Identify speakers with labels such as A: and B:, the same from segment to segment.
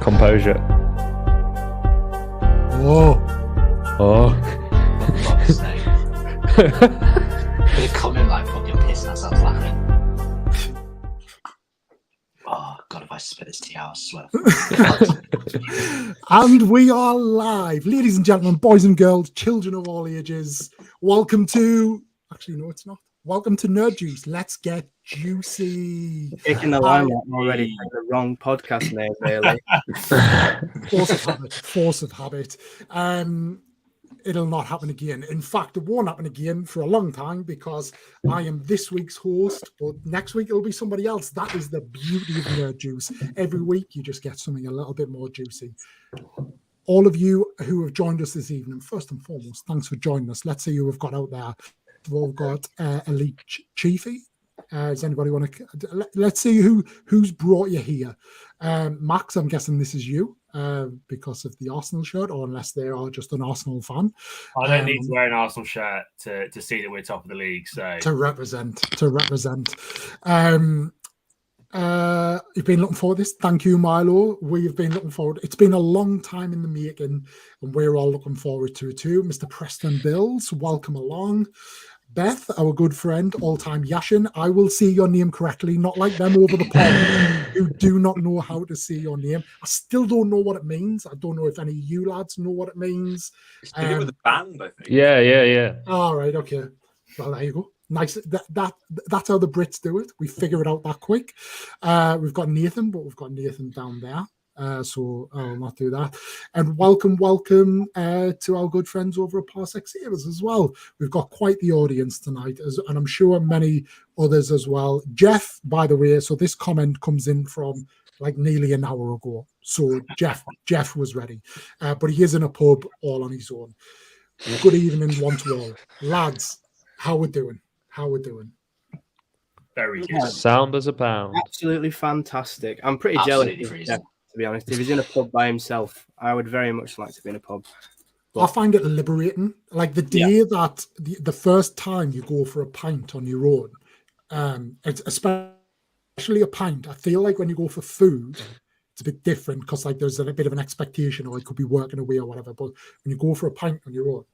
A: Composure.
B: Oh.
C: For fuck's sake. They come in like fucking pissing ourselves laughing. Oh god, if I spit this tea out, I swear.
B: And we are live, ladies and gentlemen, boys and girls, children of all ages. Welcome to, actually, no, it's not. Welcome to Nerd Juice. Let's get juicy.
D: Taking the limelight already for the wrong podcast name, really.
B: Force of habit. It'll not happen again. In fact, it won't happen again for a long time because I am this week's host, but next week it'll be somebody else. That is the beauty of Nerd Juice. Every week you just get something a little bit more juicy. All of you who have joined us this evening, first and foremost, thanks for joining us. Let's see who we've got out there. We've all got Elite Chiefy. Does anybody want to? Let's see who's brought you here. Max, I'm guessing this is you because of the Arsenal shirt, or unless they are just an Arsenal fan.
E: I don't need to wear an Arsenal shirt to see that we're top of the league. So
B: to represent. You've been looking forward to this. Thank you, Milo. We've been looking forward. It's been a long time in the making, and we're all looking forward to it too. Mr. Preston Bills, welcome along. Beth, our good friend, all-time Yashin. I will say your name correctly, not like them over the pond who do not know how to say your name. I still don't know what it means. I don't know if any of you lads know what it means.
F: It's to do with the band, I think.
A: Yeah.
B: All right, okay. Well, there you go. Nice. That's how the Brits do it. We figure it out that quick. We've got Nathan, but we've got Nathan down there. So I'll not do that. And welcome to our good friends over at Parsec Savers as well. We've got quite the audience tonight, and I'm sure many others as well. Jeff, by the way, so this comment comes in from like nearly an hour ago. So Jeff was ready, but he is in a pub all on his own. Good evening, one to all. Lads, how we doing?
E: very good.
A: Sound as a pound.
D: Absolutely fantastic. I'm pretty jealous of Jeff, to be honest. If he's in a pub by himself, I would very much like to be in a pub.
B: But I find it liberating. Like the day that the first time you go for a pint on your own, it's especially a pint. I feel like when you go for food, it's a bit different because like there's a bit of an expectation, or it could be working away or whatever. But when you go for a pint on your own,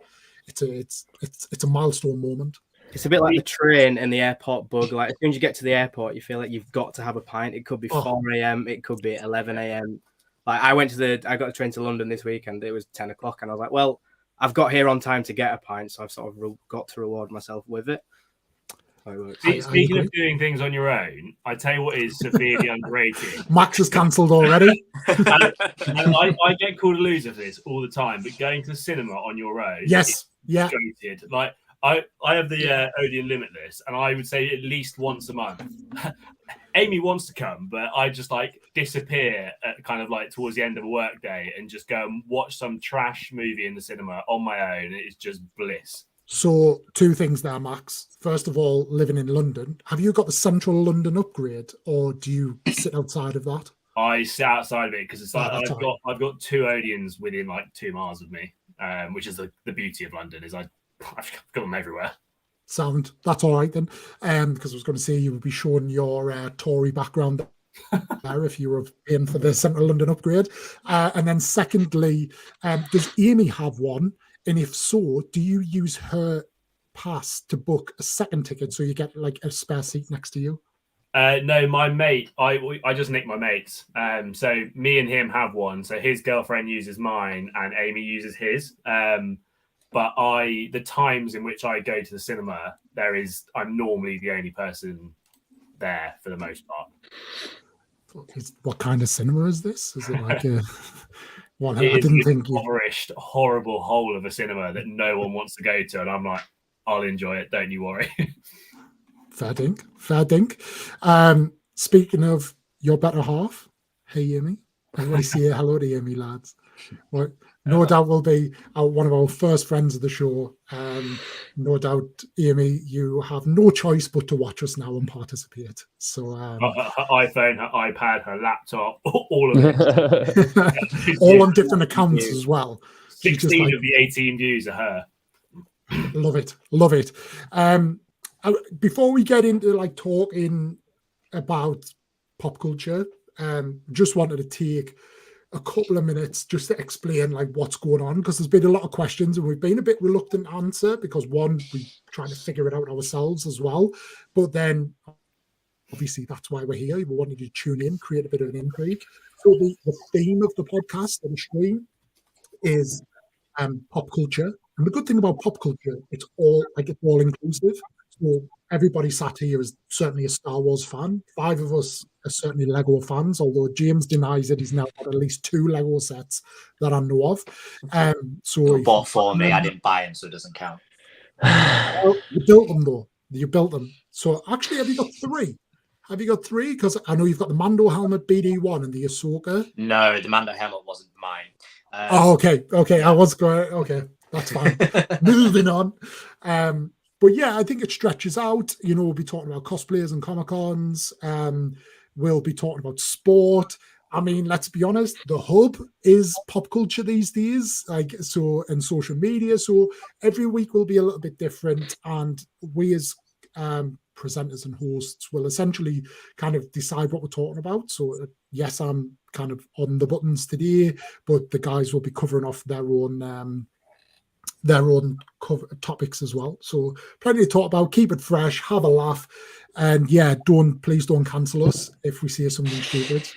B: it's a milestone moment.
D: It's a bit like the train and the airport bug. Like as soon as you get to the airport, you feel like you've got to have a pint. It could be 4 a.m. It could be 11 a.m. Like I got a train to London this weekend. It was 10 o'clock, and I was like, well, I've got here on time to get a pint, so I've sort of got to reward myself with it.
E: Speaking of doing things on your own, I tell you what is severely underrated.
B: Max is cancelled already.
E: and I get called a loser for this all the time, but going to the cinema on your own,
B: yes, yeah.
E: Goated. Like I have the Odeon Limitless, and I would say at least once a month. Amy wants to come, but I just like disappear at kind of like towards the end of a work day and just go and watch some trash movie in the cinema on my own. It's just bliss.
B: So 2 things there, Max. First of all, living in London, have you got the central London upgrade, or do you sit outside of that?
E: I sit outside of it because it's like I've got 2 Odeons within like 2 miles of me, which is the beauty of London. Is I've got them everywhere.
B: Sound. That's all right then. Because I was going to say you would be showing your Tory background there if you were paying for the central London upgrade. And then secondly, does Amy have one? And if so, do you use her pass to book a second ticket so you get like a spare seat next to you?
E: No, my mate, I just nicked my mate's. So me and him have one. So his girlfriend uses mine and Amy uses his. But the times in which I go to the cinema, I'm normally the only person there for the most part.
B: What kind of cinema is this? Is it like a... Well,
E: I didn't think impoverished, horrible hole of a cinema that no one wants to go to, and I'm like, I'll enjoy it. Don't you worry.
B: Fair dink. Speaking of your better half, hey Amy, everybody say hello to Amy, lads. Well, no doubt will be one of our first friends of the show. No doubt, Amy, you have no choice but to watch us now and participate. So,
E: her iPhone, her iPad, her laptop, all of it,
B: all on different accounts as well.
E: 16 of the 18 views are her.
B: Love it. Before we get into like talking about pop culture, just wanted to take a couple of minutes just to explain like what's going on, because there's been a lot of questions and we've been a bit reluctant to answer because one, we trying to figure it out ourselves as well, but then obviously that's why we're here. We wanted you to tune in, create a bit of an intrigue. So the theme of the podcast and the stream is pop culture. And the good thing about pop culture, it's all inclusive. So everybody sat here is certainly a Star Wars fan. 5 of us are certainly Lego fans, although James denies it. He's now got at least 2 Lego sets that I know of. So
C: You bought for me. I didn't buy them, so it doesn't count.
B: Well, you built them though. You built them. So actually, have you got 3? Have you got 3? Because I know you've got the Mando helmet, BD1, and the Ahsoka.
C: No, the Mando helmet wasn't mine.
B: Okay. I was going. Okay, that's fine. Moving on. But yeah, I think it stretches out. You know, we'll be talking about cosplayers and Comic Cons. We'll be talking about sport. I mean, let's be honest, the hub is pop culture these days, like so, and social media. So every week will be a little bit different, and we as presenters and hosts will essentially kind of decide what we're talking about. So yes, I'm kind of on the buttons today, but the guys will be covering off their own topics as well. So plenty to talk about. Keep it fresh, have a laugh, and yeah, please don't cancel us if we say something stupid.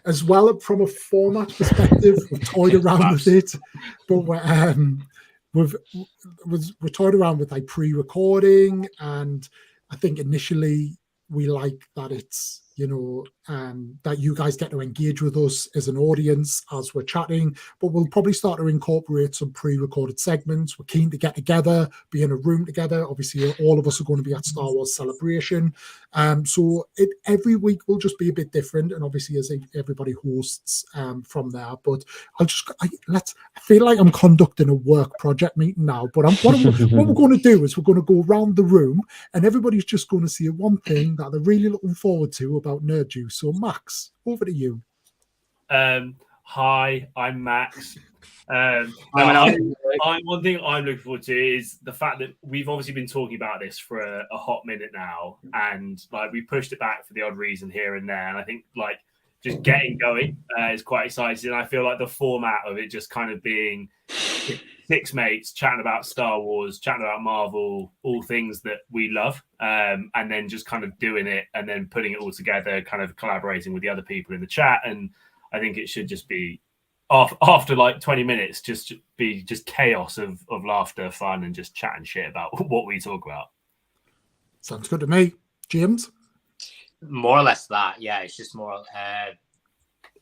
B: As well, from a format perspective, we've toyed around with it, but we're toyed around with like pre-recording, and I think initially we like that it's, you know, that you guys get to engage with us as an audience as we're chatting, but we'll probably start to incorporate some pre-recorded segments. We're keen to get together, be in a room together. Obviously, all of us are going to be at Star Wars Celebration. So every week will just be a bit different, and obviously as everybody hosts from there. But I feel like I'm conducting a work project meeting now, but what we're going to do is we're going to go around the room and everybody's just going to see one thing that they're really looking forward to about Nerd Juice. So Max, over to you.
E: Hi, I'm Max. One thing I'm looking forward to is the fact that we've obviously been talking about this for a hot minute now, and like we pushed it back for the odd reason here and there. And I think like just getting going is quite exciting. I feel like the format of it just kind of being 6 mates chatting about Star Wars, chatting about Marvel, all things that we love, and then just kind of doing it and then putting it all together, kind of collaborating with the other people in the chat. And I think it should just be after like 20 minutes, just be just chaos of laughter, fun, and just chatting shit about what we talk about.
B: Sounds good to me. James?
C: More or less that, yeah. It's just more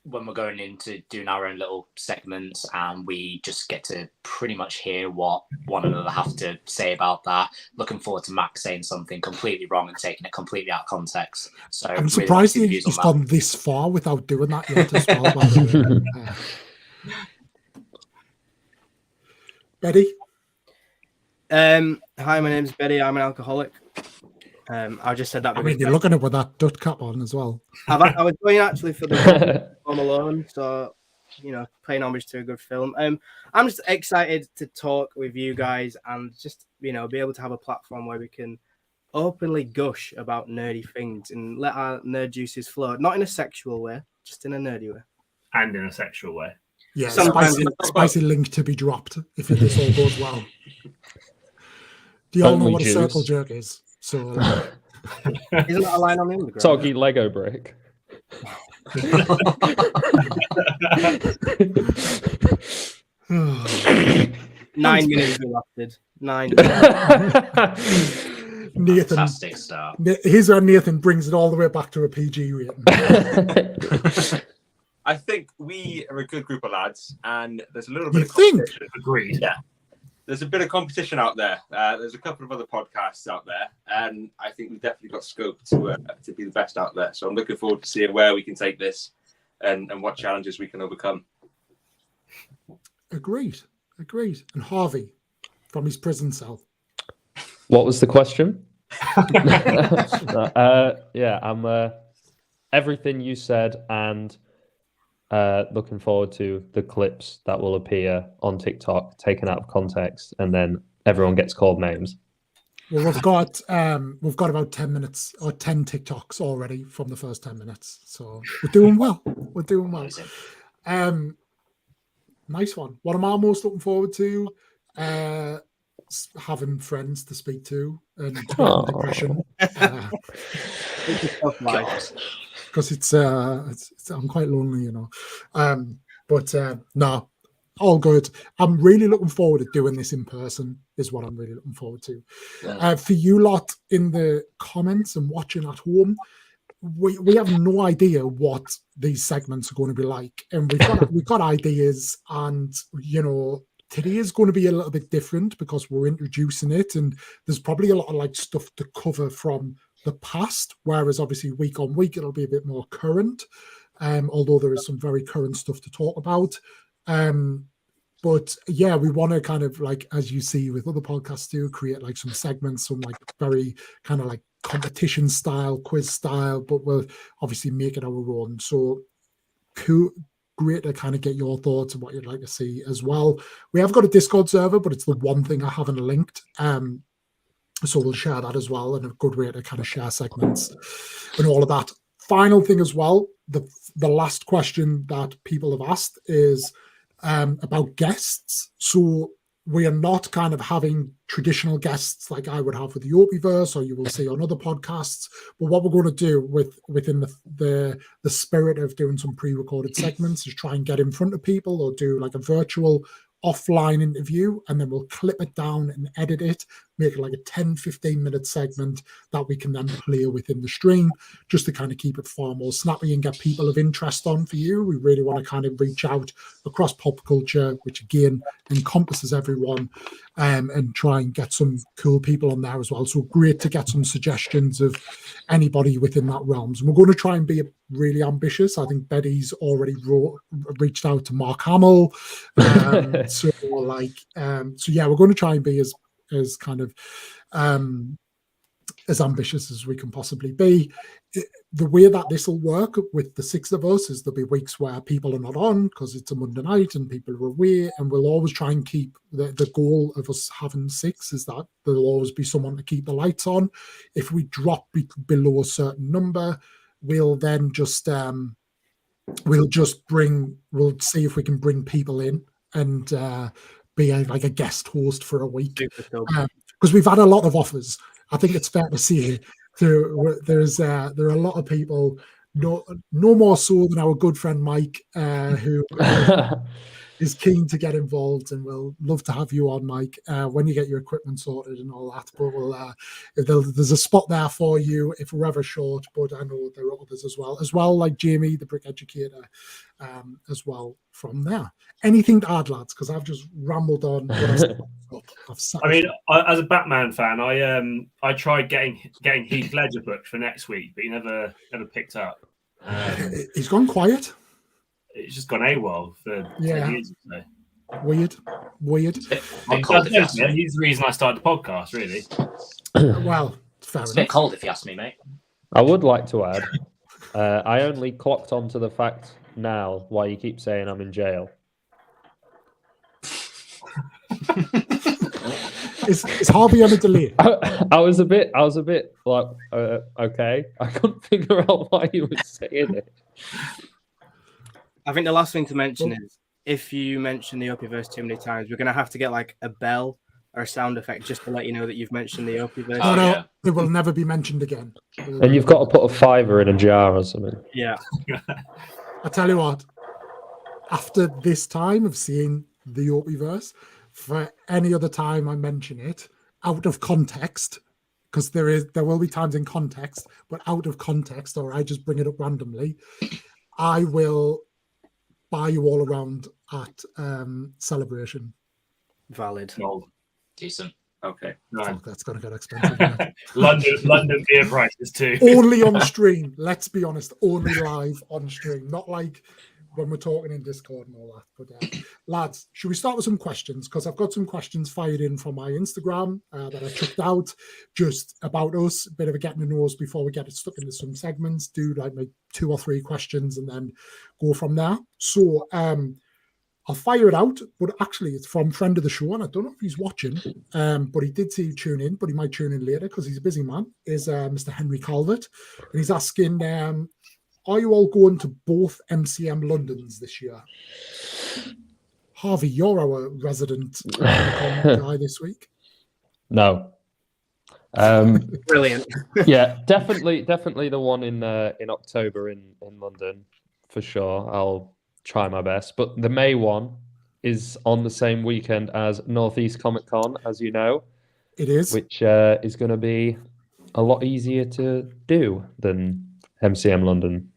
C: when we're going into doing our own little segments, and we just get to pretty much hear what one another have to say about that. Looking forward to Max saying something completely wrong and taking it completely out of context. So
B: I'm surprised he's gone this far without doing that yet as well. By the way. Betty?
D: Hi, my name's Betty. I'm an alcoholic. I just said that.
B: I mean, you're looking at with that dud cap on as well.
D: I was going actually for the Home Alone, so you know, paying homage to a good film. I'm just excited to talk with you guys and just be able to have a platform where we can openly gush about nerdy things and let our nerd juices flow, not in a sexual way, just in a nerdy way,
E: and in a sexual way.
B: Yeah, spicy link to be dropped if this all goes well. Do you all know what a circle jerk is? So,
D: isn't that a line on Instagram?
A: Soggy Lego brick.
D: 9 minutes erupted. 9 minutes.
B: Nathan,
C: fantastic start.
B: Here's where Nathan brings it all the way back to a PG rating.
F: I think we are a good group of lads, and there's a little bit
B: You
F: of
B: think?
F: competition.
E: Agreed.
F: Yeah. There's a bit of competition out there. There's a couple of other podcasts out there, and I think we've definitely got scope to be the best out there. So I'm looking forward to seeing where we can take this and what challenges we can overcome.
B: Agreed. And Harvey, from his prison cell.
A: What was the question? Yeah, I'm everything you said, and looking forward to the clips that will appear on TikTok taken out of context, and then everyone gets called names.
B: Well, we've got about 10 minutes or 10 TikToks already from the first 10 minutes. So we're doing well. We're doing well. Nice one. What am I most looking forward to? Having friends to speak to and making depression. Because it's I'm quite lonely, you know. But no, all good. I'm really looking forward to doing this in person, is what I'm really looking forward to. For you lot in the comments and watching at home, we have no idea what these segments are going to be like. And we've got ideas, and you know, today is going to be a little bit different because we're introducing it, and there's probably a lot of like stuff to cover from the past, whereas obviously week on week it'll be a bit more current, although there is some very current stuff to talk about. But yeah, we want to kind of like, as you see with other podcasts do, create like some segments, some like very kind of like competition style, quiz style, but we'll obviously make it our own. So cool, great to kind of get your thoughts on what you'd like to see as well. We have got a Discord server, but it's the one thing I haven't linked. So we'll share that as well, and a good way to kind of share segments and all of that. Final thing as well, the last question that people have asked is about guests. So we are not kind of having traditional guests like I would have with the Opieverse or you will see on other podcasts. But what we're going to do within the spirit of doing some pre-recorded segments is try and get in front of people or do like a virtual offline interview, and then we'll clip it down and edit it, make it like a 10-15 minute segment that we can then play within the stream, just to kind of keep it far more snappy and get people of interest on for you. We really want to kind of reach out across pop culture, which again encompasses everyone, and try and get some cool people on there as well. So great to get some suggestions of anybody within that realm. So we're going to try and be really ambitious. I think Betty's already reached out to Mark Hamill. So yeah, we're going to try and be as kind of as ambitious as we can possibly be. The way that this will work with the six of us is there'll be weeks where people are not on because it's a Monday night and people are away, and we'll always try and keep the goal of us having six is that there'll always be someone to keep the lights on. If we drop below a certain number, we'll then just we'll see if we can bring people in and be like a guest host for a week, because we've had a lot of offers. I think it's fair to say there are a lot of people, no more so than our good friend Mike, who is keen to get involved, and we'll love to have you on, Mike, when you get your equipment sorted and all that. But there's a spot there for you if we're ever short. But I know there are others as well, like Jamie, the Brick Educator, as well from there. Anything to add, lads? Because I've just rambled on.
E: I mean, as a Batman fan, I tried getting Heath Ledger booked for next week, but he never picked up.
B: He's gone quiet.
E: It's just gone AWOL for 10 years or so.
B: Weird.
E: He's the reason I started the podcast, really.
B: Well, fair enough.
C: It's a bit cold if you ask me, mate.
A: I would like to add, I only clocked onto the fact now why you keep saying I'm in jail.
B: Is Harvey on a delay?
A: I was a bit like, okay. I couldn't figure out why you were saying it.
D: I think the last thing to mention is if you mention the Opieverse too many times, we're going to have to get like a bell or a sound effect just to let you know that you've mentioned the Opieverse.
B: Oh, no, it will never be mentioned again.
A: And you've got to put a $5 in a jar or something.
D: Yeah.
B: I tell you what, after this time of seeing the Opieverse, for any other time I mention it out of context, because there will be times in context, but out of context, or I just bring it up randomly, I will buy you all around at Celebration.
D: Valid.
C: Oh, decent.
F: Okay.
E: Right.
B: Oh, that's going to get expensive.
E: London beer prices too.
B: Only on stream. Let's be honest. Only live on stream. Not like when we're talking in Discord and all that. But lads, should we start with some questions? Because I've got some questions fired in from my Instagram that I chucked out just about us. A bit of a getting to know us before we get it stuck into some segments. Do like maybe 2 or 3 questions and then go from there. So I'll fire it out, but actually it's from friend of the show, and I don't know if he's watching, but he did say he'd tune in, but he might tune in later because he's a busy man, is Mr. Henry Calvert. And he's asking, are you all going to both MCM Londons this year? Harvey, you're our resident guy this week.
A: No.
D: Brilliant.
A: Yeah, definitely the one in October in London for sure. I'll try my best. But the May one is on the same weekend as Northeast Comic Con, as you know.
B: It is.
A: Which is going to be a lot easier to do than MCM London.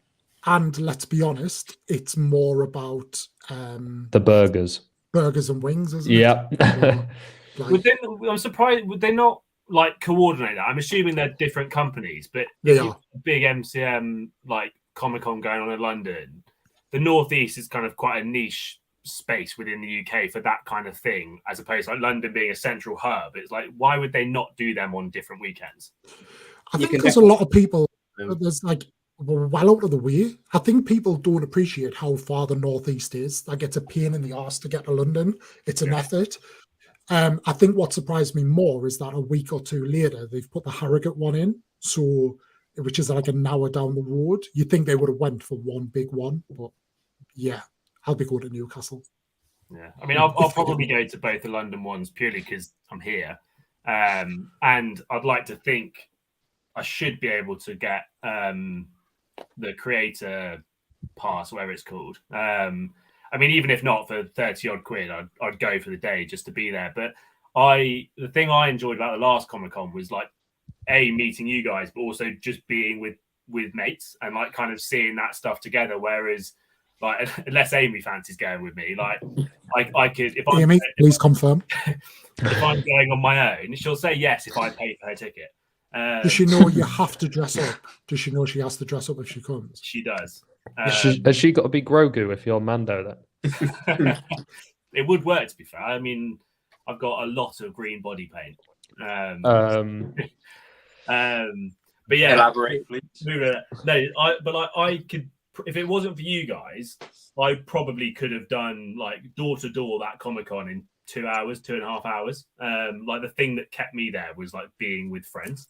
B: And let's be honest, it's more about
A: the burgers
B: and wings, isn't
A: it?
B: Yeah.
E: I'm surprised. Would they not like coordinate that? I'm assuming they're different companies, but
B: they are.
E: Big MCM like Comic Con going on in London. The Northeast is kind of quite a niche space within the UK for that kind of thing, as opposed to like London being a central hub. It's like, why would they not do them on different weekends?
B: I think because a lot of people, there's like, we're well out of the way. I think people don't appreciate how far the Northeast is. Like, it's a pain in the arse to get to London. It's an effort. I think what surprised me more is that a week or two later, they've put the Harrogate one in, so which is like an hour down the road. You'd think they would have went for one big one, but yeah, I'll be going to Newcastle.
E: Yeah, I mean, I'll probably go to both the London ones purely because I'm here, and I'd like to think I should be able to get the creator pass, whatever it's called. I mean, even if not for 30 odd quid, I'd go for the day just to be there. But the thing I enjoyed about the last Comic Con was like meeting you guys, but also just being with mates and like kind of seeing that stuff together. Whereas like unless Amy fancies going with me, like I could if
B: Amy, please confirm.
E: If I'm going on my own, she'll say yes if I pay for her ticket.
B: Does she know you have to dress up? Does she know she has to dress up if she comes?
E: She does.
A: Has she got to be Grogu if you're Mando then?
E: It would work, to be fair. I mean, I've got a lot of green body paint. But yeah,
F: elaborate, please.
E: I could, if it wasn't for you guys, I probably could have done like door to door that Comic Con in 2 hours, 2.5 hours. Like the thing that kept me there was like being with friends.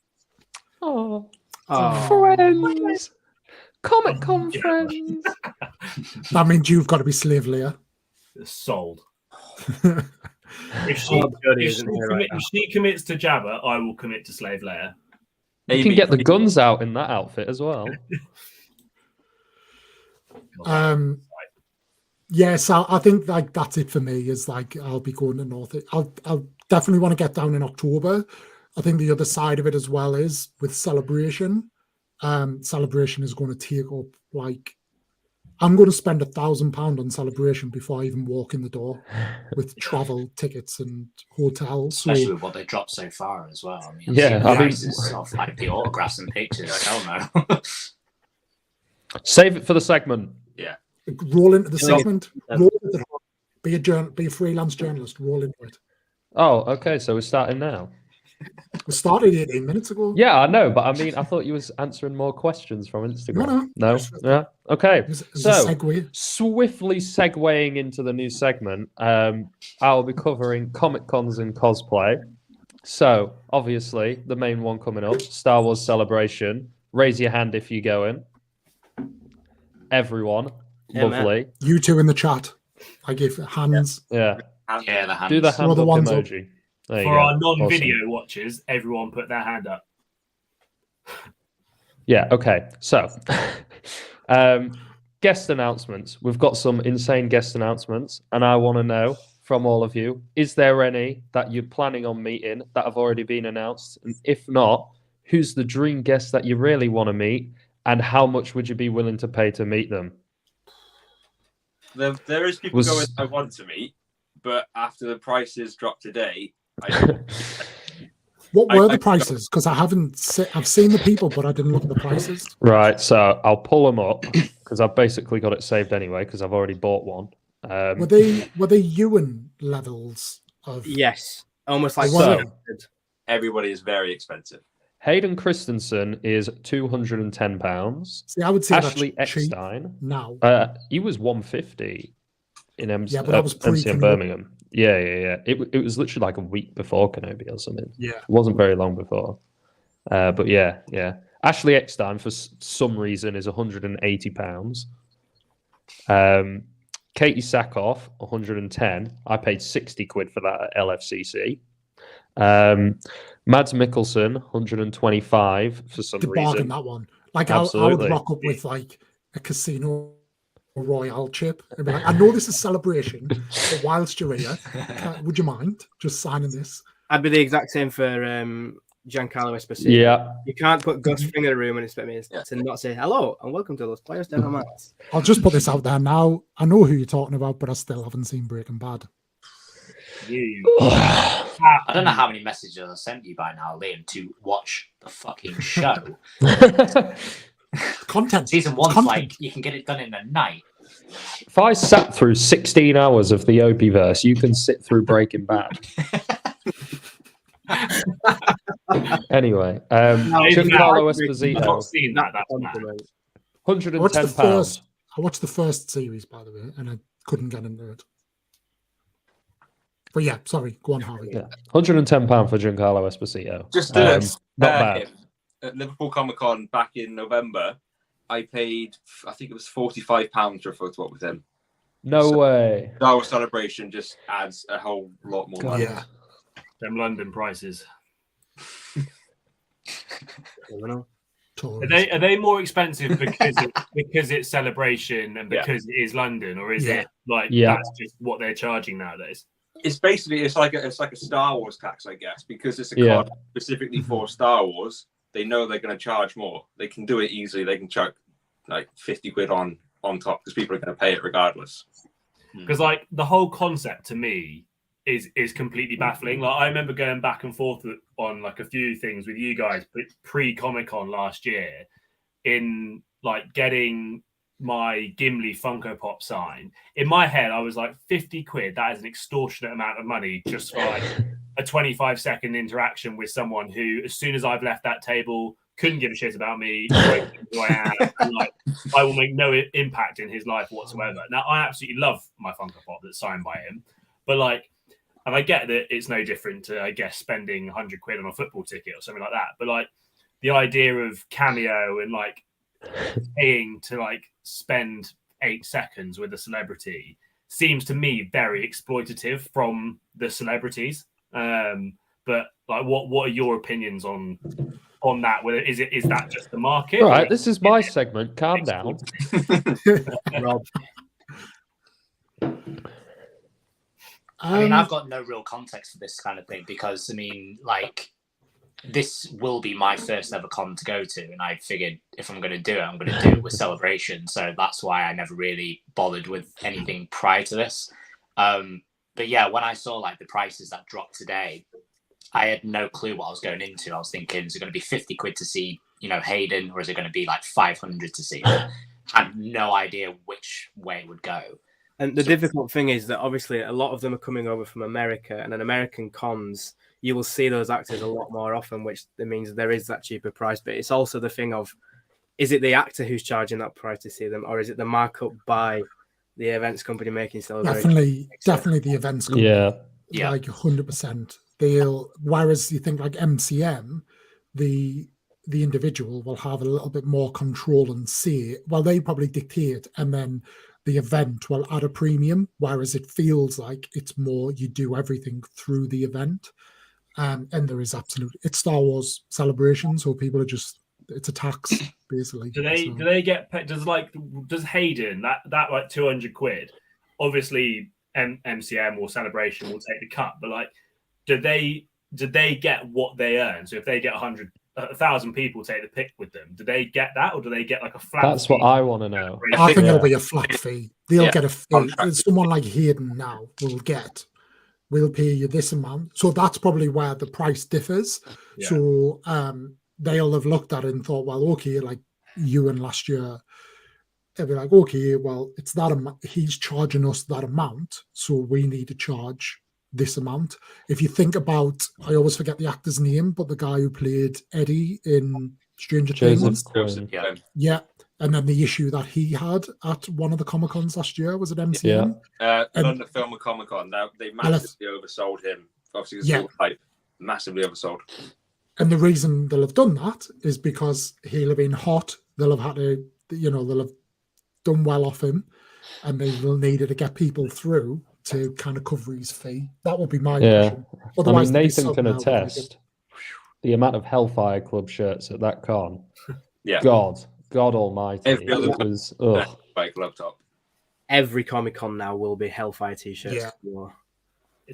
A: Oh, friends. Comic Con friends.
B: That means you've got to be Slave Leia.
E: Sold. If she commits to Jabba, I will commit to Slave Leia.
A: You can get the guns out in that outfit as well.
B: Yes, I think like that's it for me. Is like I'll be going to North. I'll definitely want to get down in October. I think the other side of it as well is with Celebration. Celebration is going to take up like I'm going to spend £1,000 on Celebration before I even walk in the door with travel tickets and hotels.
C: Especially with what they dropped so far as well. I mean,
A: yeah, I mean,
C: of like the autographs and pictures. Hell no.
A: Save it for the segment.
C: Yeah.
B: Roll into the segment. Roll into it. Be a freelance journalist. Roll into it.
A: Oh, okay. So we're starting now.
B: We started 18 minutes ago.
A: Yeah, I know, but I mean, I thut you was answering more questions from Instagram. No. Yeah. Okay. So swiftly segueing into the new segment, I'll be covering Comic Cons and cosplay. So obviously, the main one coming up, Star Wars Celebration. Raise your hand if you're going. Everyone, lovely.
B: You two in the chat. I give hands.
A: Yeah.
C: Yeah, the hands.
A: Do the hand up emoji.
E: For our non-video watchers, everyone put their hand up.
A: Yeah, okay. So, guest announcements. We've got some insane guest announcements, and I want to know from all of you, is there any that you're planning on meeting that have already been announced? And if not, who's the dream guest that you really want to meet, and how much would you be willing to pay to meet them?
F: There is people going I want to meet, but after the prices dropped today,
B: what were the prices? Because I've seen the people, but I didn't look at the prices.
A: Right, so I'll pull them up because I've basically got it saved anyway because I've already bought one.
B: Were they Ewan levels of?
D: Yes, almost like
F: everybody is very expensive.
A: Hayden Christensen is £210.
B: See, I would say
A: Ashley
B: that's cheap
A: Eckstein
B: now.
A: He was 150. in
B: but that was
A: MCM Birmingham. Yeah. It was literally like a week before Kenobi or something.
B: Yeah.
A: It wasn't very long before. But yeah. Ashley Eckstein, for some reason, is £180. Katie Sackhoff, 110. I paid 60 quid for that at LFCC. Mads Mikkelsen, 125 for some reason.
B: Bargain that one. Like I would rock up with like a Casino Royale chip and be like, I know this is celebration, but whilst you're here, would you mind just signing this?
D: I'd be the exact same for Giancarlo Esposito.
A: Yeah.
D: You can't put Gus Fring in a room and expect me to not say hello and welcome to Los Players Demo Mats.
B: I'll just put this out there now. I know who you're talking about, but I still haven't seen Breaking Bad.
C: I don't know how many messages I sent you by now, Liam, to watch the fucking show.
B: Content.
C: Season 1's like, you can get it done in a night.
A: If I sat through 16 hours of the Opieverse, you can sit through Breaking Bad. Anyway, Giancarlo Esposito.
E: I've not seen that. That's
A: £110.
B: I watched the first series, by the way, and I couldn't get into it. But yeah, sorry, go on, Harvey.
A: Yeah, £110 for Giancarlo Esposito.
F: Just
A: not bad.
F: At Liverpool Comic Con back in November, I paid, I think it was £45 for a photo op with him.
A: No way.
F: Our celebration just adds a whole lot more money.
B: Yeah.
E: Them London prices.
B: Totally.
E: Are they more expensive because it's celebration and because it is London, or is it like that's just what they're charging nowadays?
F: It's basically it's like a Star Wars tax, I guess, because it's a card specifically for Star Wars. They know they're going to charge more. They can do it easily. They can chuck like 50 quid on top because people are going to pay it regardless.
E: Because like the whole concept to me is completely baffling. Like I remember going back and forth on like a few things with you guys pre-Comic-Con last year in like getting my Gimli Funko Pop sign. In my head, I was like, 50 quid, that is an extortionate amount of money just for like a 25-second interaction with someone who, as soon as I've left that table, couldn't give a shit about me, who I am, and like I will make no impact in his life whatsoever. Now, I absolutely love my Funko Pop that's signed by him, but like, and I get that it's no different to, I guess, spending 100 quid on a football ticket or something like that. But like the idea of Cameo and like paying to like spend 8 seconds with a celebrity seems to me very exploitative from the celebrities. But like, what are your opinions on that? Whether is that just the market?
A: All right, this is my segment. Calm down.
D: Rob.
C: I mean, I've got no real context for this kind of thing because, I mean, like, this will be my first ever con to go to, and I figured if I'm going to do it, I'm going to do it with Celebration. So that's why I never really bothered with anything prior to this. But yeah, when I saw like the prices that dropped today, I had no clue what I was going into. I was thinking, is it going to be 50 quid to see, Hayden, or is it going to be like 500 to see him? I had no idea which way it would go.
D: And the difficult thing is that obviously a lot of them are coming over from America, and in American cons, you will see those actors a lot more often, which means there is that cheaper price. But it's also the thing of, is it the actor who's charging that price to see them, or is it the markup by the events company making Celebration?
B: Definitely the events company.
A: Yeah.
B: Like 100%. Whereas you think like MCM, the individual will have a little bit more control and say, well, they probably dictate, and then the event will add a premium, whereas it feels like it's more you do everything through the event. And there is it's Star Wars Celebration, so people are just, it's a tax basically.
E: Do they get paid? Does Hayden that like 200 quid? Obviously, MCM or Celebration will take the cut, but like, do they get what they earn? So if they get 1,000 people take the pick with them, do they get that, or do they get like a flat?
A: That's
E: fee?
A: what I want to know.
B: I think it'll be a flat fee. They'll get a fee. Someone like Hayden now we'll pay you this amount. So that's probably where the price differs. Yeah. So they'll have looked at it and thought, well, okay, like Ewan last year, they'll be like, okay, well, it's that amount. He's charging us that amount, so we need to charge this amount. If you think about, I always forget the actor's name, but the guy who played Eddie in Stranger Things.
C: Yeah.
B: And then the issue that he had at one of the Comic Cons last year was at MCM.
F: London Film and Comic Con. They massively oversold him. Obviously, it's all hype. Massively oversold.
B: And the reason they'll have done that is because he'll have been hot. They'll have had to, they'll have done well off him, and they will need to get people through to kind of cover his fee. That would be my impression. Otherwise,
A: Nathan can attest the amount of Hellfire Club shirts at that con.
F: Yeah.
A: God almighty. It was,
F: Club top.
D: Every Comic Con now will be Hellfire t-shirts.
B: Yeah.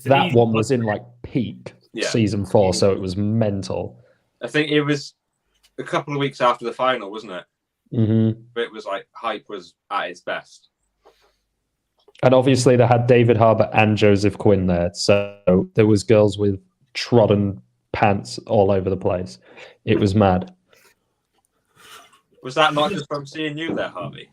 A: That one was in like peak season 4, so it was mental.
F: I think it was a couple of weeks after the final, wasn't it?
A: Mm-hmm.
F: But it was like hype was at its best.
A: And obviously they had David Harbour and Joseph Quinn there, so there was girls with trodden pants all over the place. It was mad.
F: Was that not just from seeing you there, Harvey?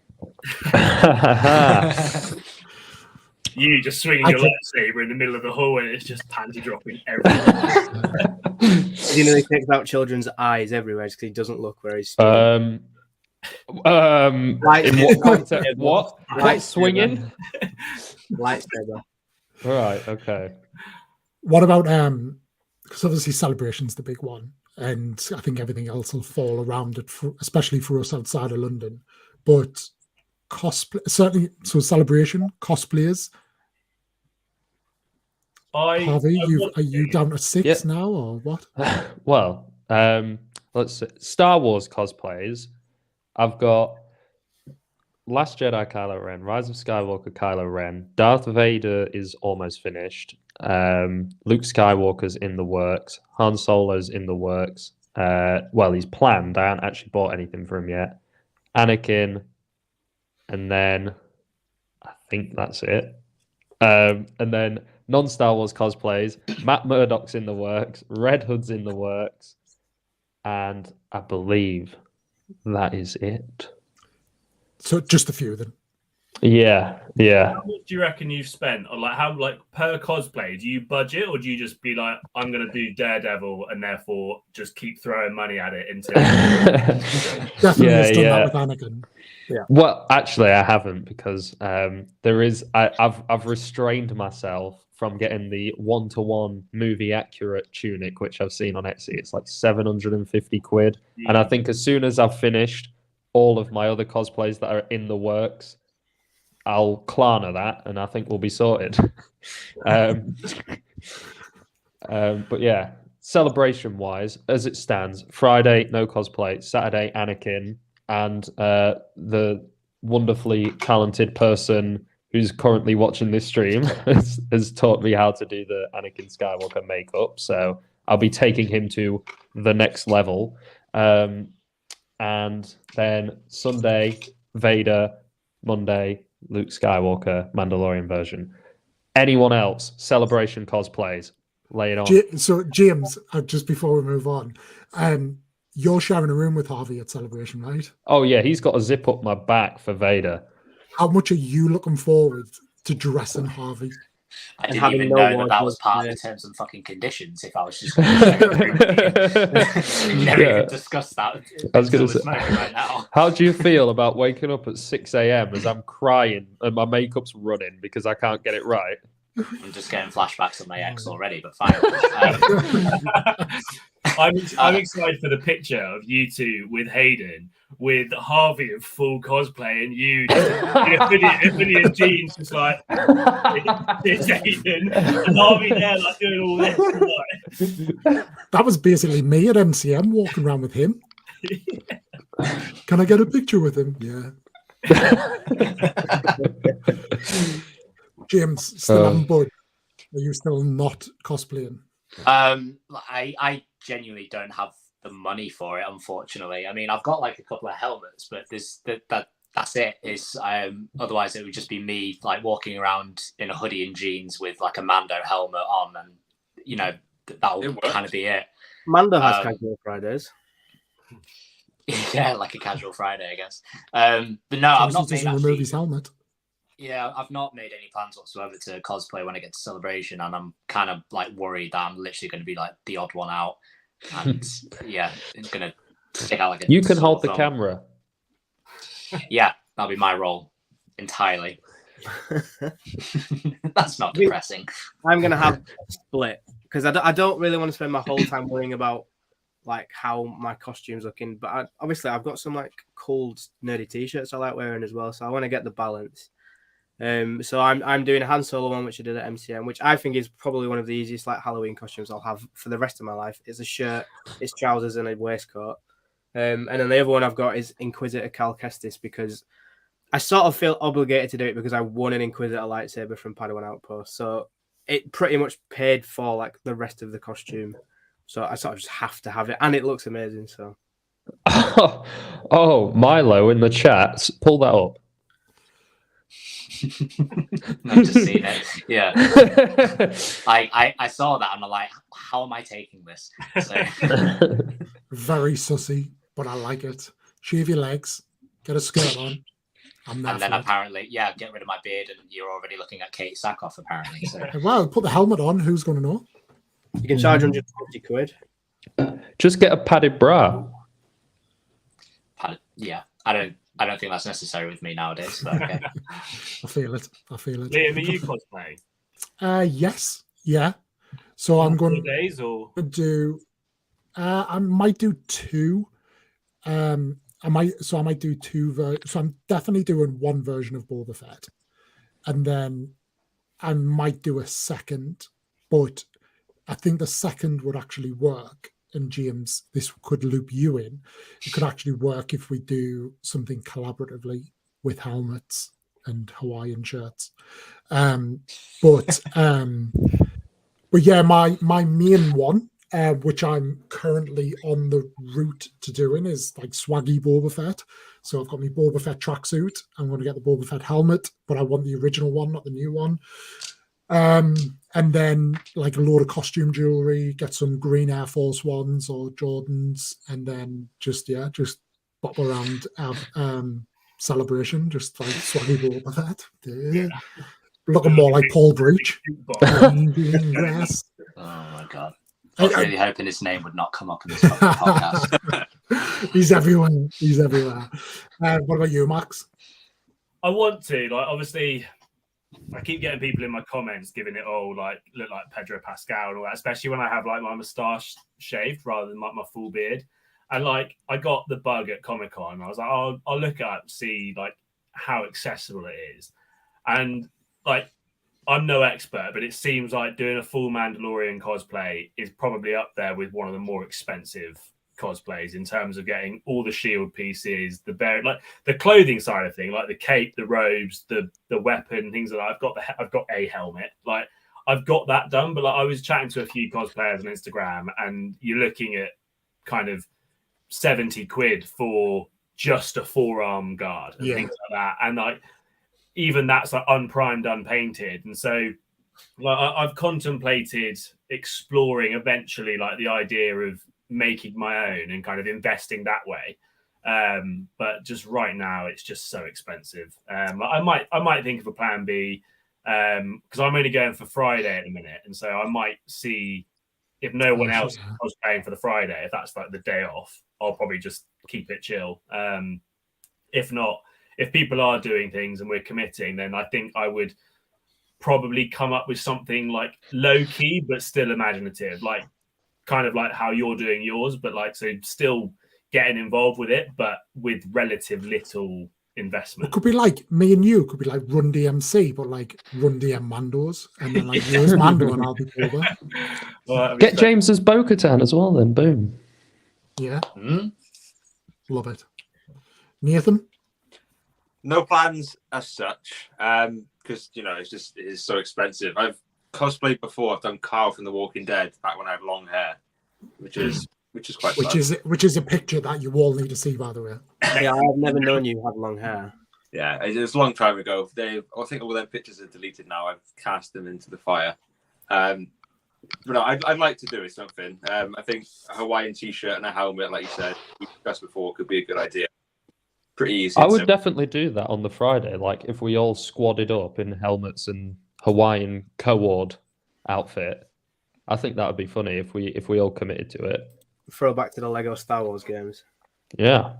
E: You just swinging your lightsaber in the middle of the hallway, and it's just panty dropping everywhere.
D: He takes out children's eyes everywhere because he doesn't look where he's
A: in what context? What? Light swinging?
D: Lightsaber.
A: Right, okay.
B: What about because obviously Celebration's the big one, and I think everything else will fall around it, especially for us outside of London. But cosplay, certainly, so Celebration, cosplayers. Harvey, are you down to 6 now, or what?
A: Well, let's see. Star Wars cosplays. I've got Last Jedi Kylo Ren, Rise of Skywalker Kylo Ren, Darth Vader is almost finished. Luke Skywalker's in the works. Han Solo's in the works. Well, he's planned. I haven't actually bought anything for him yet. Anakin, and then I think that's it. And then non-Star Wars cosplays. Matt Murdock's in the works. Red Hood's in the works. And I believe that is it.
B: So just a few then.
A: Yeah.
E: How much do you reckon you've spent on per cosplay? Do you budget, or do you just be like, I'm gonna do Daredevil and therefore just keep throwing money at it until
B: Definitely has done that with Anakin. Yeah.
A: Well, actually, I haven't because I've restrained myself from getting the 1-to-1 movie accurate tunic, which I've seen on Etsy. It's like 750 quid, and I think as soon as I've finished all of my other cosplays that are in the works, I'll Klarna that, and I think we'll be sorted. But yeah, celebration-wise, as it stands, Friday, no cosplay. Saturday, Anakin. And the wonderfully talented person who's currently watching this stream has taught me how to do the Anakin Skywalker makeup. So I'll be taking him to the next level. And then Sunday, Vader. Monday, Luke Skywalker, Mandalorian version. Anyone else? Celebration cosplays. Lay it on.
B: So, James, just before we move on, you're sharing a room with Harvey at Celebration, right?
A: Oh, yeah. He's got a zip up my back for Vader.
B: How much are you looking forward to dressing Harvey?
C: I didn't even know that was part of the terms and fucking conditions. If I was just going to share a room with you. Never even discussed that.
A: I was going to say,
C: right now.
A: How do you feel about waking up at 6 a.m. as I'm crying and my makeup's running because I can't get it right?
C: I'm just getting flashbacks of my ex already, but fine.
E: I'm excited for the picture of you two with Hayden, with Harvey in full cosplay, and you in a jeans, just like it's Hayden, and Harvey there like doing all this. Like.
B: That was basically me at MCM walking around with him. Can I get a picture with him? Yeah. James, still on board. Are you still not cosplaying?
C: I genuinely don't have the money for it, unfortunately. I mean, I've got like a couple of helmets, but that's it. Is otherwise it would just be me like walking around in a hoodie and jeans with like a Mando helmet on, and that'll kind of be it.
D: Mando has casual Fridays.
C: Yeah, like a casual Friday, I guess. But no, I've not made
B: remove his helmet.
C: Yeah, I've not made any plans whatsoever to cosplay when I get to Celebration, and I'm kind of like worried that I'm literally going to be like the odd one out, and yeah, it's going to stick out like a.
A: You can hold the camera.
C: Yeah, that'll be my role entirely. That's not depressing.
D: I'm gonna have a split because I don't really want to spend my whole time worrying about like how my costume's looking. But obviously, I've got some like cool nerdy t-shirts I like wearing as well, so I want to get the balance. So I'm doing a Han Solo one, which I did at MCM, which I think is probably one of the easiest like Halloween costumes I'll have for the rest of my life. It's a shirt, it's trousers, and a waistcoat. And then the other one I've got is Inquisitor Cal Kestis because I sort of feel obligated to do it because I won an Inquisitor lightsaber from Padawan Outpost. So it pretty much paid for like the rest of the costume. So I sort of just have to have it. And it looks amazing. So
A: oh, Milo in the chat, pull that up.
C: I've just seen it. Yeah. I saw that and I'm like, how am I taking this? So...
B: Very sussy, but I like it. Shave your legs, get a skirt on.
C: And then apparently, get rid of my beard, and you're already looking at Kate Sackhoff, apparently. So.
B: Well, put the helmet on. Who's going to know?
D: You can charge £150.
A: Just get a padded bra.
C: Yeah, I don't think that's necessary with me nowadays. But okay.
B: I feel it.
E: Liam, are you cosplaying?
B: Yes. Yeah. So I'm going
E: days or
B: do. I might do two. I might do two. So I'm definitely doing one version of Boba Fett, and then I might do a second. But I think the second would actually work. And James, this could loop you in. It could actually work if we do something collaboratively with helmets and Hawaiian shirts. But yeah, my main one, which I'm currently on the route to doing, is like swaggy Boba Fett. So I've got my Boba Fett tracksuit. I'm going to get the Boba Fett helmet, but I want the original one, not the new one. And then like a load of costume jewelry, get some green Air Force Ones or Jordans, and then just pop around celebration, just like swaggy Boba Fett. Yeah. Looking more like Paul Breach.
C: Oh my god. I was really hoping his name would not come up in this podcast.
B: He's everywhere. What about you, Max?
E: I want to, like, obviously, I keep getting people in my comments giving it all like look like Pedro Pascal and all that, especially when I have like my moustache shaved rather than like my full beard. And like I got the bug at Comic-Con. I was like, I'll look at it, see like how accessible it is. And like I'm no expert, but it seems like doing a full Mandalorian cosplay is probably up there with one of the more expensive cosplays in terms of getting all the shield pieces, like the clothing side of thing, like the cape, the robes, the weapon, things like that. I've got a helmet, like I've got that done. But like I was chatting to a few cosplayers on Instagram, and you're looking at kind of 70 quid for just a forearm guard and things like that, and like even that's like unprimed, unpainted. And so like I've contemplated exploring eventually like the idea of making my own and kind of investing that way, but just right now it's just so expensive. I might think of a plan B, because I'm only going for Friday at the minute, and so I might see if no one else was paying for the Friday, if that's like the day off, I'll probably just keep it chill. If not, if people are doing things and we're committing, then I think I would probably come up with something like low key but still imaginative, like kind of like how you're doing yours, but like so still getting involved with it, but with relative little investment.
B: It could be like me and you, could be like Run DMC, but like Run DM Mandos, and then like you as Mando and I'll be Boba.
A: Well, get James as Bo-Katan as well, then boom.
B: Yeah, love it. Nathan,
F: no plans as such, because it is so expensive. I've cosplayed before. I've done Carl from The Walking Dead back when I had long hair, which is quite fun.
B: Which is a picture that you all need to see, by the way.
D: Yeah, I've never known you had long hair.
F: Yeah, it was a long time ago. I think all their pictures are deleted now. I've cast them into the fire. But no, I'd like to do something. I think a Hawaiian t-shirt and a helmet, like you said, we discussed before, could be a good idea. Pretty easy.
A: I would definitely do that on the Friday. Like if we all squadded up in helmets and Hawaiian co-ord outfit, I think that would be funny if we all committed to it.
D: Throw back to the Lego Star Wars games.
A: Yeah.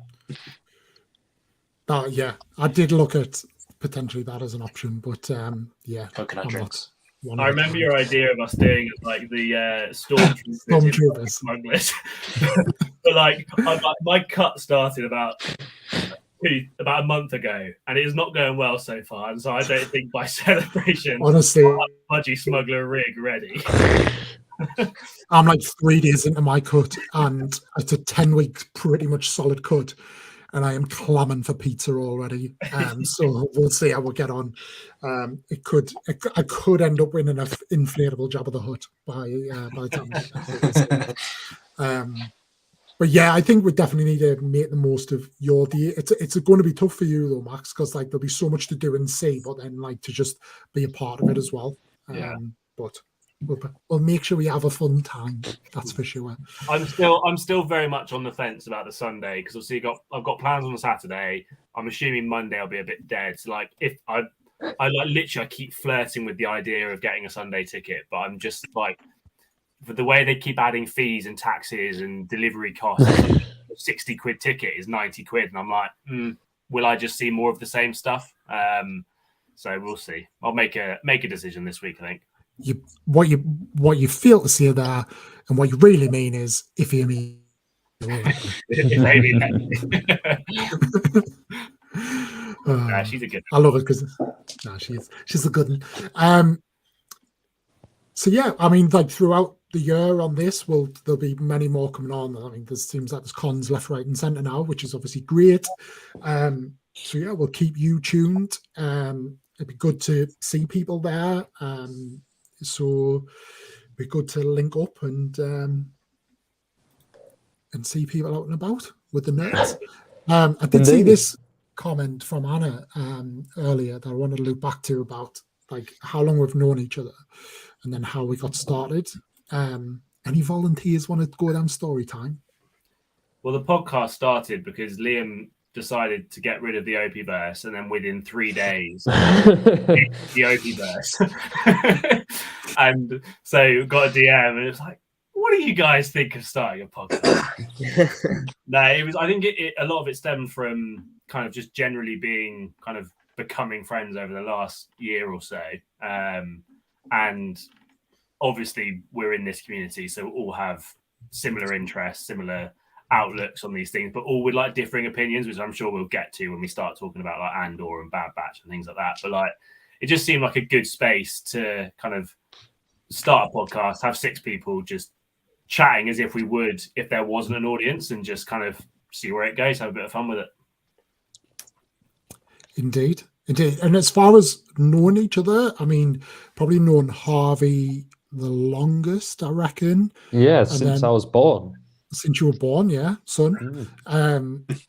B: I did look at potentially that as an option, but yeah,
C: coconut drinks.
E: I remember your idea of us doing like the
B: stormtroopers
E: smugglers. But like my cut started about a month ago, and it is not going well so far. And so I don't think by celebration,
B: honestly,
E: I'll have a budgie smuggler rig ready.
B: I'm like 3 days into my cut, and it's a 10-week pretty much solid cut, and I am clamming for pizza already. So we'll see how we get on. I could end up winning an inflatable Jabba the Hutt by the time. But yeah, I think we definitely need to make the most of your day. It's going to be tough for you though, Max, because like there'll be so much to do and see, but then like to just be a part of it as well. But we'll make sure we have a fun time. That's for sure.
E: I'm still very much on the fence about the Sunday because obviously I've got plans on the Saturday. I'm assuming Monday I'll be a bit dead. So like if I literally keep flirting with the idea of getting a Sunday ticket, but I'm just like, for the way they keep adding fees and taxes and delivery costs, 60 quid ticket is 90 quid. And I'm like, will I just see more of the same stuff? So we'll see. I'll make a decision this week, I think.
B: What you feel to say there and what you really mean is if you mean
E: she's a good one.
B: I love it because she's a good one. So yeah, I mean, like throughout the year on this, there'll be many more coming on. I mean, there seems like there's cons left, right, and centre now, which is obviously great. So yeah, we'll keep you tuned. It'd be good to see people there. So it'd be good to link up and see people out and about with the nerds. I did see this comment from Anna earlier that I wanted to loop back to about like how long we've known each other and then how we got started. Any volunteers want to go down story time?
E: Well, the podcast started because Liam decided to get rid of the Opieverse, and then within 3 days, the Opieverse. And so got a DM, and it's like, what do you guys think of starting a podcast? No, it was. I think a lot of it stemmed from kind of just generally being kind of becoming friends over the last year or so, and obviously we're in this community, so we all have similar interests, similar outlooks on these things, but all with like differing opinions, which I'm sure we'll get to when we start talking about like Andor and Bad Batch and things like that. But like, it just seemed like a good space to kind of start a podcast, have 6 people just chatting as if we would if there wasn't an audience, and just kind of see where it goes, have a bit of fun with it.
B: Indeed. And as far as knowing each other, I mean, probably known Harvey the longest, I reckon.
A: Yeah, since I was born.
B: Since you were born, yeah, son.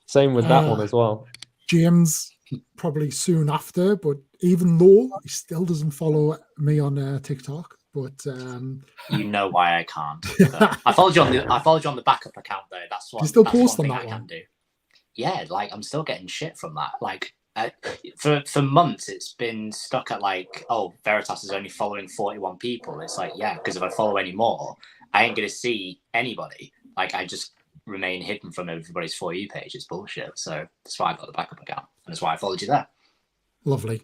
A: Same with that one as well.
B: James probably soon after, but even though he still doesn't follow me on TikTok, but
C: you know why I can't. I followed you on the backup account though. That's what.
B: You still
C: that's
B: post
C: one
B: on
C: thing
B: that
C: I
B: one?
C: can do. Yeah, like I'm still getting shit from that. Like for months, it's been stuck at like, oh, Veritas is only following 41 people. It's like, yeah, because if I follow any more, I ain't gonna see anybody. Like I just remain hidden from everybody's For You page. It's bullshit. So that's why I got the backup account, and that's why I followed you there.
B: Lovely.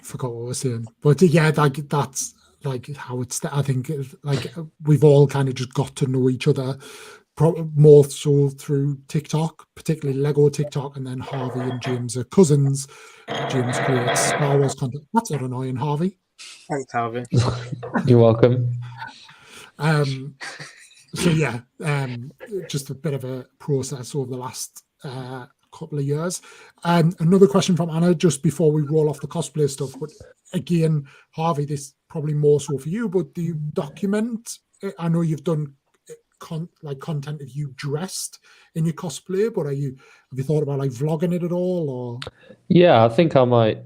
B: Forgot what I was saying, but yeah, like that's like how it's. I think like we've all kind of just got to know each other more so through TikTok, particularly Lego TikTok, and then Harvey and James are cousins. James creates Star Wars content. That's not annoying, Harvey.
D: Thanks, Harvey.
A: You're welcome.
B: So yeah, just a bit of a process over the last couple of years. And another question from Anna, just before we roll off the cosplay stuff, but again, Harvey, this probably more so for you, but do you document? I know you've done content of you dressed in your cosplay, but have you thought about like vlogging it at all? Or
A: yeah, I think I might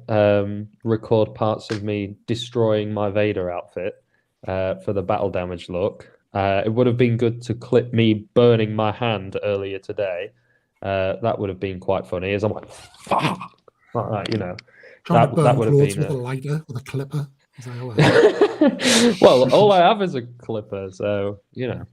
A: record parts of me destroying my Vader outfit for the battle damage look. It would have been good to clip me burning my hand earlier today. That would have been quite funny, as I'm like that, you know.
B: Trying to burn
A: that would have
B: clothes
A: been
B: with a lighter, with a clipper.
A: Well, all I have is a clipper, so you know.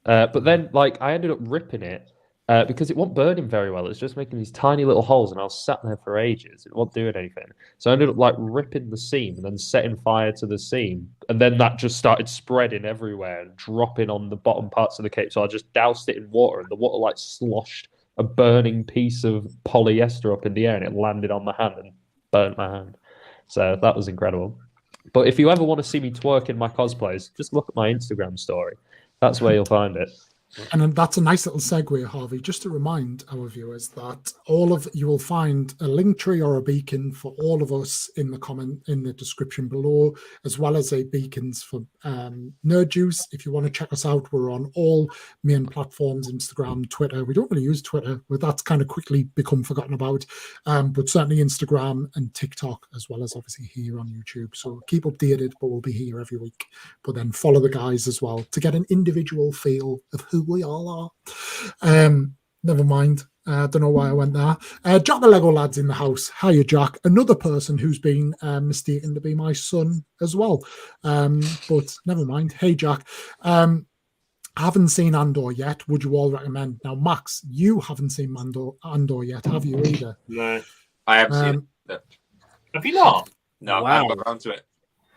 A: But then, like, I ended up ripping it because it wasn't burning very well. It was just making these tiny little holes, and I was sat there for ages. It wasn't doing anything. So I ended up like ripping the seam and then setting fire to the seam. And then that just started spreading everywhere and dropping on the bottom parts of the cape. So I just doused it in water, and the water like sloshed a burning piece of polyester up in the air, and it landed on my hand and burnt my hand. So that was incredible. But if you ever want to see me twerk in my cosplays, just look at my Instagram story. That's where you'll find it.
B: And that's a nice little segue, Harvey, just to remind our viewers that you will find a link tree or a beacon for all of us in the description below, as well as a beacons for NERDJUCE. If you want to check us out, we're on all main platforms, Instagram, Twitter. We don't really use Twitter, but that's kind of quickly become forgotten about. But certainly Instagram and TikTok, as well as obviously here on YouTube. So keep updated, but we'll be here every week. But then follow the guys as well to get an individual feel of who we all are. Never mind. Don't know why I went there. Jack the Lego lad's in the house. Hiya, Jack. Another person who's been mistaken to be my son as well. But never mind. Hey, Jack. Haven't seen Andor yet. Would you all recommend? Now, Max, you haven't seen Andor yet, have you either?
F: No, I haven't seen it.
E: Have you not?
F: No,
D: Wow.
F: I haven't got around to it.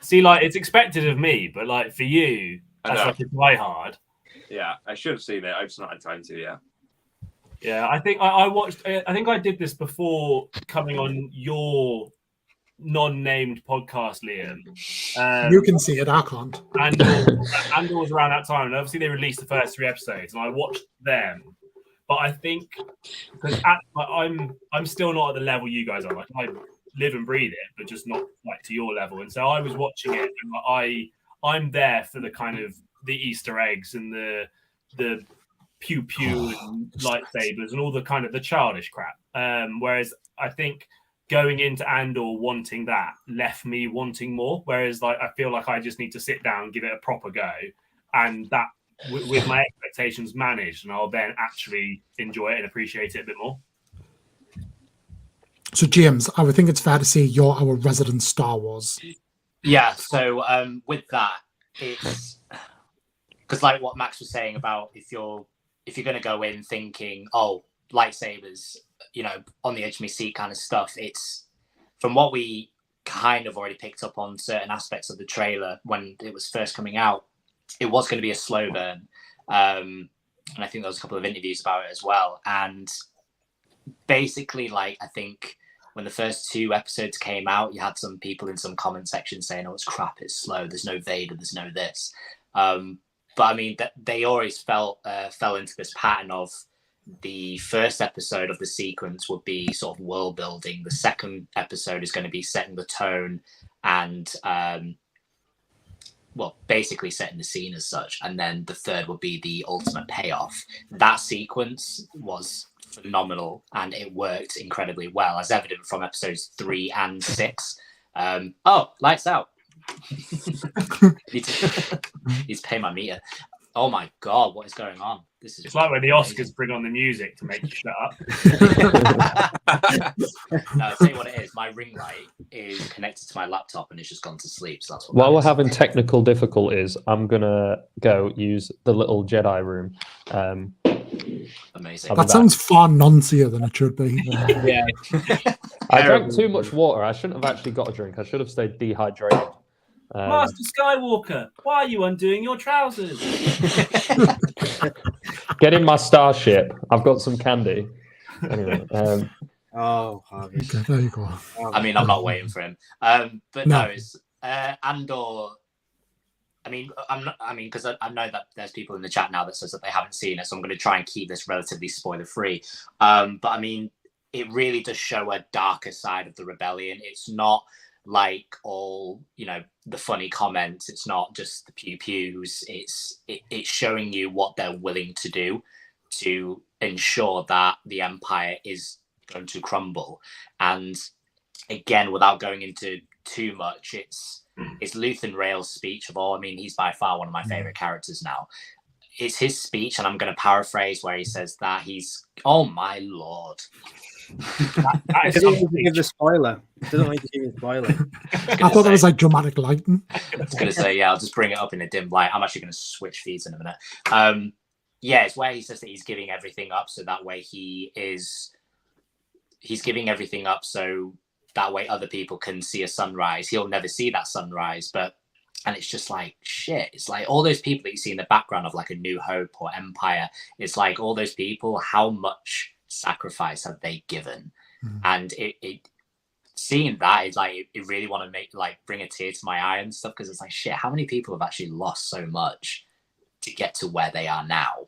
E: See, like, it's expected of me, but like for you, that's like a die hard.
F: Yeah, I should have seen it. I've just not had time to.
E: Yeah, I think I watched. I think I did this before coming on your non-named podcast, Liam.
B: You can see it. I can't.
E: Andor was around that time, and obviously they released the first 3 episodes, and I watched them. But I think because I'm still not at the level you guys are. Like I live and breathe it, but just not like to your level. And so I was watching it, and I'm there for the kind of the Easter eggs and the pew pew and lightsabers and all the kind of the childish crap. Whereas I think going into Andor wanting that left me wanting more. Whereas like I feel like I just need to sit down, give it a proper go, and that with my expectations managed, and I'll then actually enjoy it and appreciate it a bit more.
B: So James, I would think it's fair to say you're our resident Star Wars.
C: Yeah. So with that, it's because like what Max was saying about if you're going to go in thinking, oh, lightsabers, you know, on the edge of my seat kind of stuff, it's from what we kind of already picked up on certain aspects of the trailer when it was first coming out, it was going to be a slow burn. And I think there was a couple of interviews about it as well. And basically, like, I think when the first 2 episodes came out, you had some people in some comment section saying, oh, it's crap, it's slow, there's no Vader, there's no this. But I mean, they always fell into this pattern of the first episode of the sequence would be sort of world building. The second episode is going to be setting the tone and, well, basically setting the scene as such. And then the third would be the ultimate payoff. That sequence was phenomenal and it worked incredibly well, as evident from episodes 3 and 6. Oh, lights out. Need to pay my meter. Oh my god, what is going on? This is
E: It's like when the Oscars bring on the music to make you shut up.
C: No, I'll tell you what it is. My ring light is connected to my laptop and it's just gone to sleep. So that's what
A: While we're having technical difficulties, I'm gonna go use the little Jedi room.
C: Amazing.
B: That sounds far noncier than it should be.
D: Yeah.
A: I drank too much water. I shouldn't have actually got a drink. I should have stayed dehydrated.
E: Master Skywalker, why are you undoing your trousers?
A: Get in my starship. I've got some candy. Anyway,
D: Oh, Harvey.
B: Okay, there you go.
C: I mean, I'm not waiting for him. But no, it's Andor. I mean, because I know that there's people in the chat now that says that they haven't seen it, so I'm going to try and keep this relatively spoiler-free. But I mean, it really does show a darker side of the rebellion. It's not like all, you know, the funny comments. It's not just the pew pews. It's showing you what they're willing to do to ensure that the Empire is going to crumble. And again, without going into too much, it's Luthen Rael's speech of all. I mean, he's by far one of my favorite characters now. It's his speech, and I'm going to paraphrase where he says that he's, oh my lord.
E: That is
D: Doesn't
E: something.
D: give the spoiler. Doesn't like to give a spoiler.
B: I thought that was like dramatic lighting.
C: I was going to say, yeah, I'll just bring it up in a dim light. I'm actually going to switch feeds in a minute. Yeah, it's where he says that he's giving everything up, so that way he's giving everything up, so that way other people can see a sunrise. He'll never see that sunrise, and it's just like shit. It's like all those people that you see in the background of like A New Hope or Empire. It's like all those people, how much sacrifice have they given? And it seeing that is like it really want to make like bring a tear to my eye and stuff, because it's like shit. How many people have actually lost so much to get to where they are now?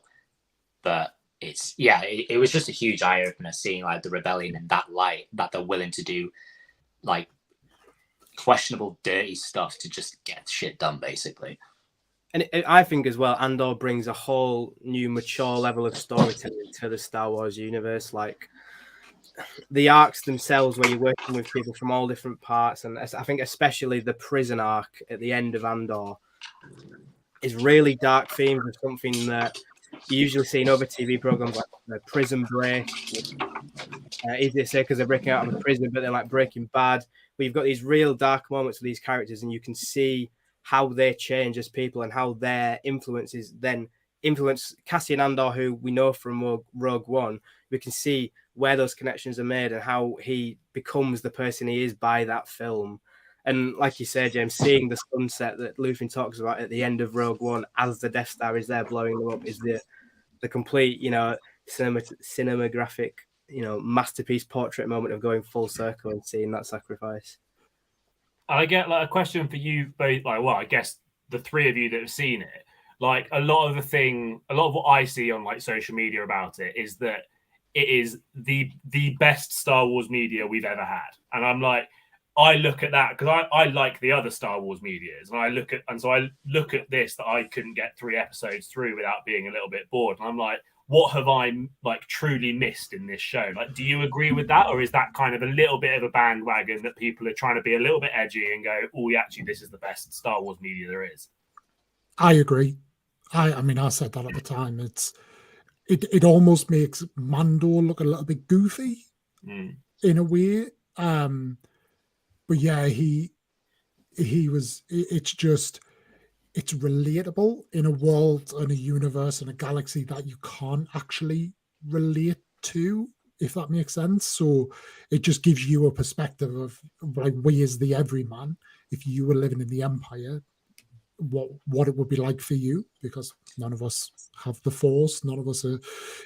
C: But it was just a huge eye opener seeing like the rebellion in that light, that they're willing to do like questionable, dirty stuff to just get shit done, basically.
D: And I think as well, Andor brings a whole new, mature level of storytelling to the Star Wars universe. Like the arcs themselves, where you're working with people from all different parts, and I think especially the prison arc at the end of Andor is really dark themes of something that you usually see in other TV programs like Prison Break. Easy to say because they're breaking out of a prison, but they're like Breaking Bad, where you've got these real dark moments with these characters, and you can see how they change as people and how their influences then influence Cassian Andor, who we know from Rogue One. We can see where those connections are made and how he becomes the person he is by that film. And like you said, James, seeing the sunset that Luthen talks about at the end of Rogue One as the Death Star is there blowing them up is the complete, cinematographic, masterpiece portrait moment of going full circle and seeing that sacrifice.
E: I get like a question for you both. Like, well, I guess the three of you that have seen it, like a lot of what I see on like social media about it is that it is the best Star Wars media we've ever had. And I'm like, I look at that because I like the other Star Wars medias, and I look at this that I couldn't get 3 episodes through without being a little bit bored. And I'm like, what have I like truly missed in this show? Like, do you agree with that, or is that kind of a little bit of a bandwagon that people are trying to be a little bit edgy and go, oh, yeah, actually, this is the best Star Wars media there is?
B: I agree. I mean, I said that at the time. It almost makes Mando look a little bit goofy in a way. But yeah, he was. It's relatable in a world and a universe and a galaxy that you can't actually relate to, if that makes sense. So it just gives you a perspective of like, we as the everyman, if you were living in the Empire, what it would be like for you, because none of us have the Force, none of us are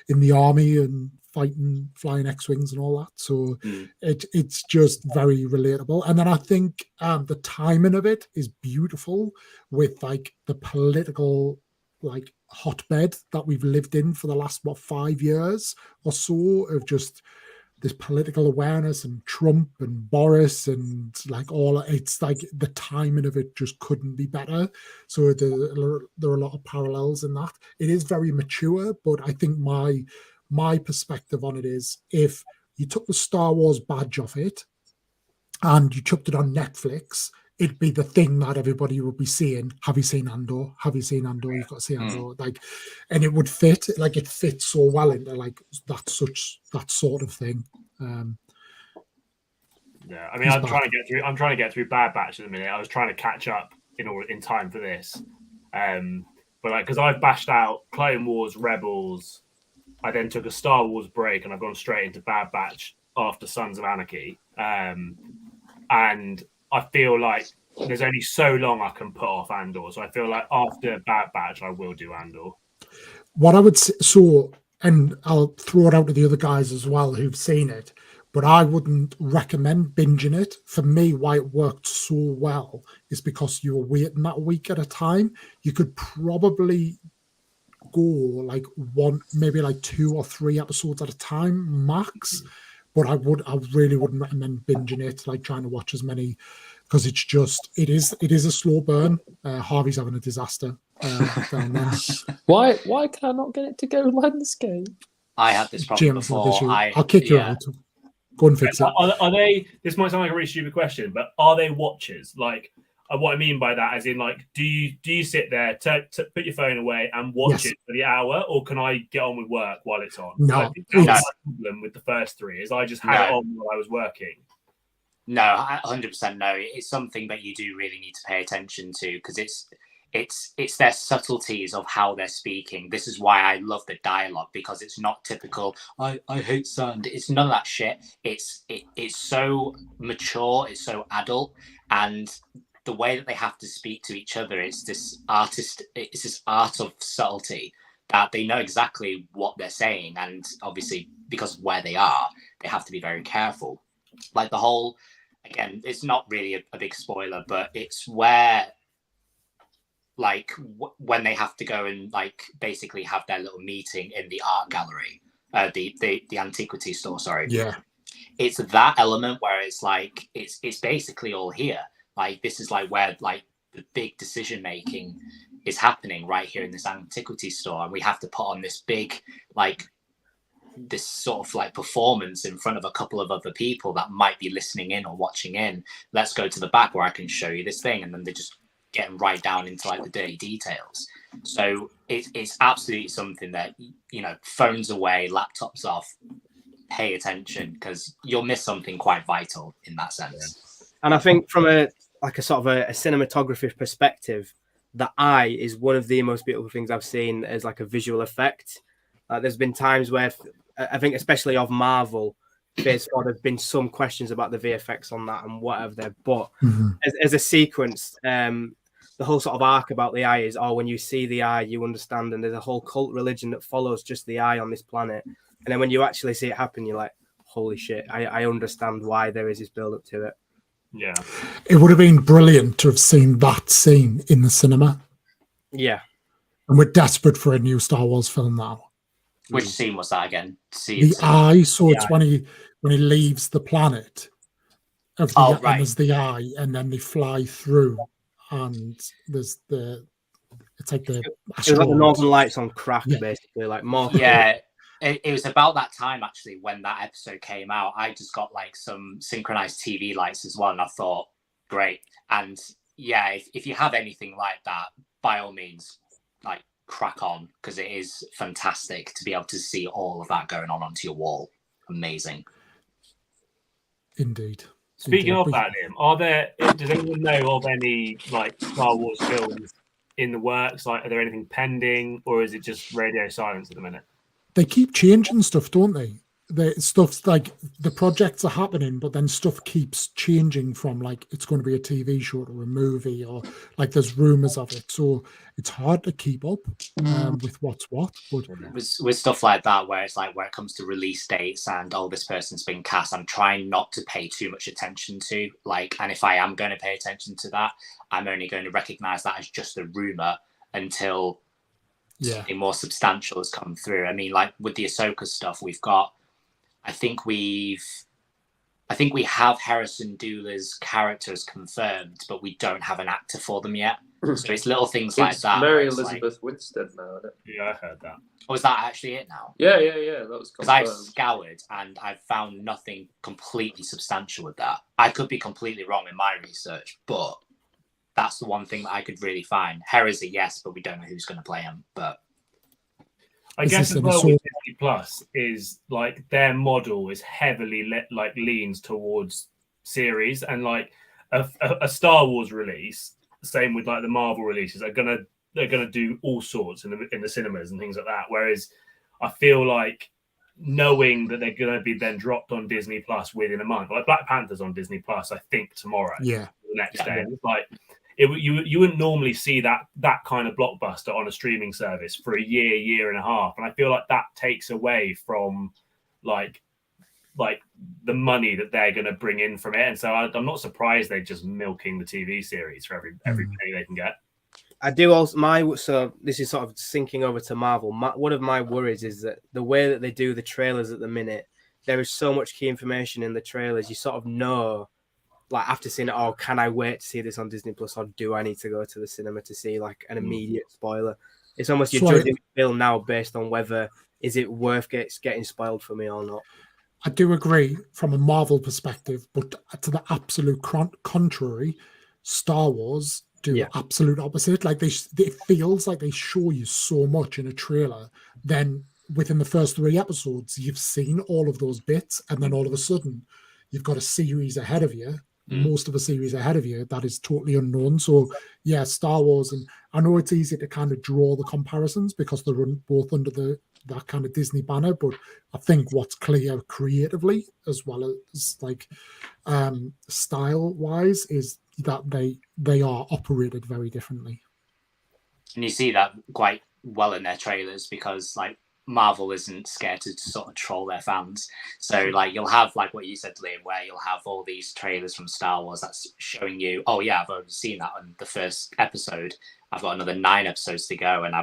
B: in the army and fighting flying X-wings and all that. So it's just very relatable. And then I think the timing of it is beautiful with like the political like hotbed that we've lived in for the last 5 years or so, of just this political awareness and Trump and Boris and like all. It's like the timing of it just couldn't be better. So there are a lot of parallels in that. It is very mature, but I think my perspective on it is, if you took the Star Wars badge off it and you chucked it on Netflix, it'd be the thing that everybody would be saying, have you seen Andor? Have you seen Andor? You've got to see Andor. Like, and it would fit, like it fits so well into like that sort of thing.
E: Yeah, I mean, I'm trying to get through Bad Batch at the minute. I was trying to catch up in time for this. But like, because I've bashed out Clone Wars, Rebels, I then took a Star Wars break and I've gone straight into Bad Batch after Sons of Anarchy. And I feel like there's only so long I can put off Andor. So I feel like after Bad Batch, I will do Andor.
B: What I would say, so, and I'll throw it out to the other guys as well who've seen it, but I wouldn't recommend binging it. For me, why it worked so well is because you were waiting that week at a time. You could probably go like maybe 2 or 3 episodes at a time max. But I really wouldn't recommend binging it, like trying to watch as many, because it is a slow burn. Harvey's having a disaster down there.
A: Why can I not get it to go landscape?
C: I had this problem before.
B: I'll kick you out. Go and fix it.
E: Are they? This might sound like a really stupid question, but are they watchers? Like, what I mean by that, as in, like, do you sit there, put your phone away and watch it for the hour, or can I get on with work while it's on?
B: No,
E: I think that's my problem with the first 3 is I just had it on while I was working. No,
C: 100% no. It's something that you do really need to pay attention to, because it's it's their subtleties of how they're speaking. This is why I love the dialogue, because it's not typical I hate sand. It's none of that shit. It's so mature, it's so adult, and the way that they have to speak to each other, it's this art of subtlety, that they know exactly what they're saying, and obviously because of where they are, they have to be very careful. Like the whole, again, it's not really a big spoiler, but it's where, like, when they have to go and like basically have their little meeting in the art gallery, the antiquity store, sorry.
B: Yeah.
C: It's that element where it's like it's basically all here. Like, this is like where like the big decision making is happening right here in this antiquity store, and we have to put on this big, like, this sort of like performance in front of a couple of other people that might be listening in or watching in. Let's go to the back where I can show you this thing, and then they're just getting right down into like the dirty details. So it's absolutely something that, you know, phones away, laptops off, pay attention, because you'll miss something quite vital in that sense.
D: And I think from a sort of a cinematography perspective, the eye is one of the most beautiful things I've seen as like a visual effect. There's been times where I think, especially of Marvel, there's sort of been some questions about the VFX on that and whatever there. But as a sequence, the whole sort of arc about the eye is, when you see the eye, you understand. And there's a whole cult religion that follows just the eye on this planet. And then when you actually see it happen, you're like, holy shit, I understand why there is this build up to it.
E: Yeah.
B: It would have been brilliant to have seen that scene in the cinema.
D: Yeah.
B: And we're desperate for a new Star Wars film now.
C: Which scene was that again?
B: The eye, so it's when he leaves the planet. And there's the eye, and then they fly through, and there's it's like the
D: it was like the Northern Lights on crack, basically, like more.
C: Yeah. It was about that time, actually, when that episode came out. I just got like some synchronized TV lights as well, and I thought, great. And yeah, if you have anything like that, by all means, like, crack on, because it is fantastic to be able to see all of that going on onto your wall. Amazing.
B: Indeed.
E: Speaking of that, Liam, does anyone know of any like Star Wars films in the works? Like, are there anything pending, or is it just radio silence at the minute?
B: They keep changing stuff, don't they? Stuff's like the projects are happening, but then stuff keeps changing from like it's going to be a TV show to a movie, or like there's rumors of it. So it's hard to keep up with what's what. But
C: with stuff like that, where it's like, where it comes to release dates and this person's been cast, I'm trying not to pay too much attention to. Like, and if I am going to pay attention to that, I'm only going to recognize that as just a rumor until something more substantial has come through. I mean, like with the Ahsoka stuff, I think we have Harrison Doula's characters confirmed, but we don't have an actor for them yet. So it's little things like that.
A: Mary Elizabeth Winstead now, isn't it?
E: Yeah, I heard that.
C: Oh, is that actually it now?
A: Yeah. That was
C: because I've scoured and I've found nothing completely substantial with that. I could be completely wrong in my research, but that's the one thing that I could really find. Heresy, yes, but we don't know who's going to play him. But
E: I guess as well with Disney Plus is like their model is heavily leans towards series, and like a Star Wars release, same with like the Marvel releases, they're gonna do all sorts in the cinemas and things like that. Whereas I feel like knowing that they're gonna be then dropped on Disney Plus within a month, like Black Panther's on Disney Plus, I think tomorrow, the next day. It's like you wouldn't normally see that kind of blockbuster on a streaming service for a year and a half, and I feel like that takes away from like the money that they're going to bring in from it. And so I'm not surprised they're just milking the TV series for every penny they can get.
D: I do also so this is sort of sinking over to Marvel. One of my worries is that the way that they do the trailers at the minute, there is so much key information in the trailers. You sort of know, like after seeing it, can I wait to see this on Disney Plus, or do I need to go to the cinema to see like an immediate spoiler? It's almost you're judging the film now based on whether is it worth getting spoiled for me or not.
B: I do agree from a Marvel perspective, but to the absolute contrary, Star Wars do absolute opposite. Like it feels like they show you so much in a trailer, then within the first 3 episodes, you've seen all of those bits, and then all of a sudden, you've got a series ahead of you, most of the series ahead of you that is totally unknown. So yeah, Star Wars, and I know it's easy to kind of draw the comparisons because they're both under that kind of Disney banner, but I think what's clear creatively as well as like style wise is that they are operated very differently.
C: And you see that quite well in their trailers because like Marvel isn't scared to sort of troll their fans. So like you'll have like what you said, Liam, where you'll have all these trailers from Star Wars that's showing you, oh yeah, I've already seen that on the first episode. I've got another 9 episodes to go, and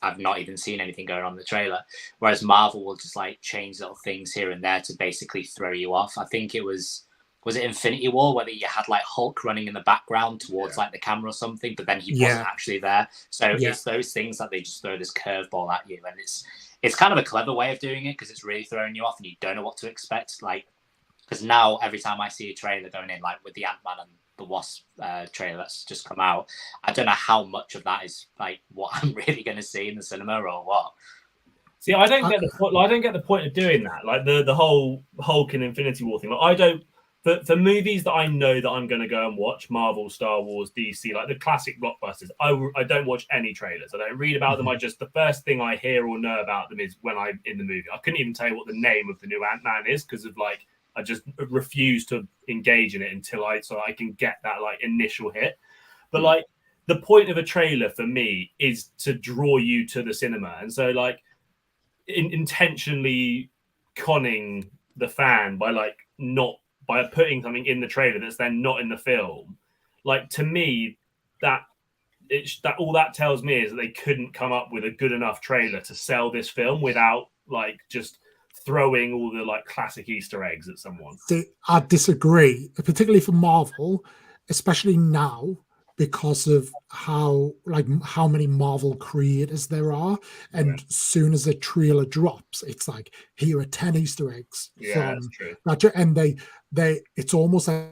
C: I've not even seen anything going on in the trailer. Whereas Marvel will just like change little things here and there to basically throw you off. I think it was it Infinity War, whether you had like Hulk running in the background towards like the camera or something, but then he wasn't actually there. So it's those things that they just throw this curveball at you, and it's kind of a clever way of doing it because it's really throwing you off and you don't know what to expect. Like, because now every time I see a trailer going in, like with the Ant-Man and the Wasp trailer that's just come out, I don't know how much of that is like what I'm really going to see in the cinema or what.
E: See, I don't get the point. I don't get the point of doing that. Like the whole Hulk and Infinity War thing. Like, I don't. For movies that I know that I'm going to go and watch, Marvel, Star Wars, DC, like the classic blockbusters, I don't watch any trailers. I don't read about them. The first thing I hear or know about them is when I'm in the movie. I couldn't even tell you what the name of the new Ant-Man is because of like, I just refuse to engage in it until I can get that like initial hit. But like the point of a trailer for me is to draw you to the cinema. And so like intentionally conning the fan by putting something in the trailer that's then not in the film, like to me, that all that tells me is that they couldn't come up with a good enough trailer to sell this film without like just throwing all the like classic Easter eggs at someone.
B: See, I disagree, particularly for Marvel, especially now because of how many Marvel creators there are, and soon as a trailer drops, it's like here are 10 Easter eggs from that, and they it's almost like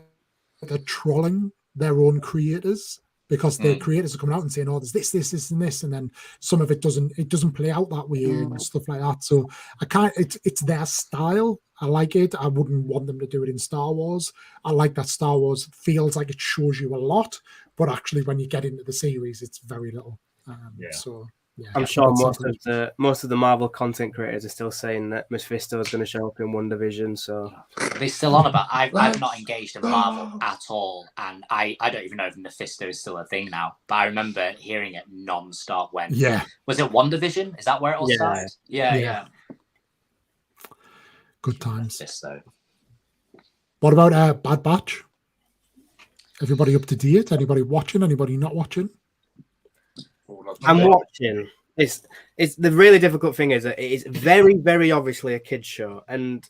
B: they're trolling their own creators because the creators are coming out and saying, oh, there's this and this, and then some of it doesn't play out that way and stuff like that. So it's their style. I like it. I wouldn't want them to do it in Star Wars. I like that Star Wars feels like it shows you a lot, but actually when you get into the series, it's very little. So yeah,
D: I'm sure most of the Marvel content creators are still saying that Mephisto is going to show up in WandaVision. So
C: they're still on about. I've not engaged in Marvel at all, and I don't even know if Mephisto is still a thing now. But I remember hearing it non-stop when was it WandaVision? Is that where it all started? Yeah.
B: Good times.
C: Mephisto.
B: What about Bad Batch? Everybody up to date? Anybody watching? Anybody not watching?
D: I'm watching. It's the really difficult thing is that it is very, very obviously a kids show, and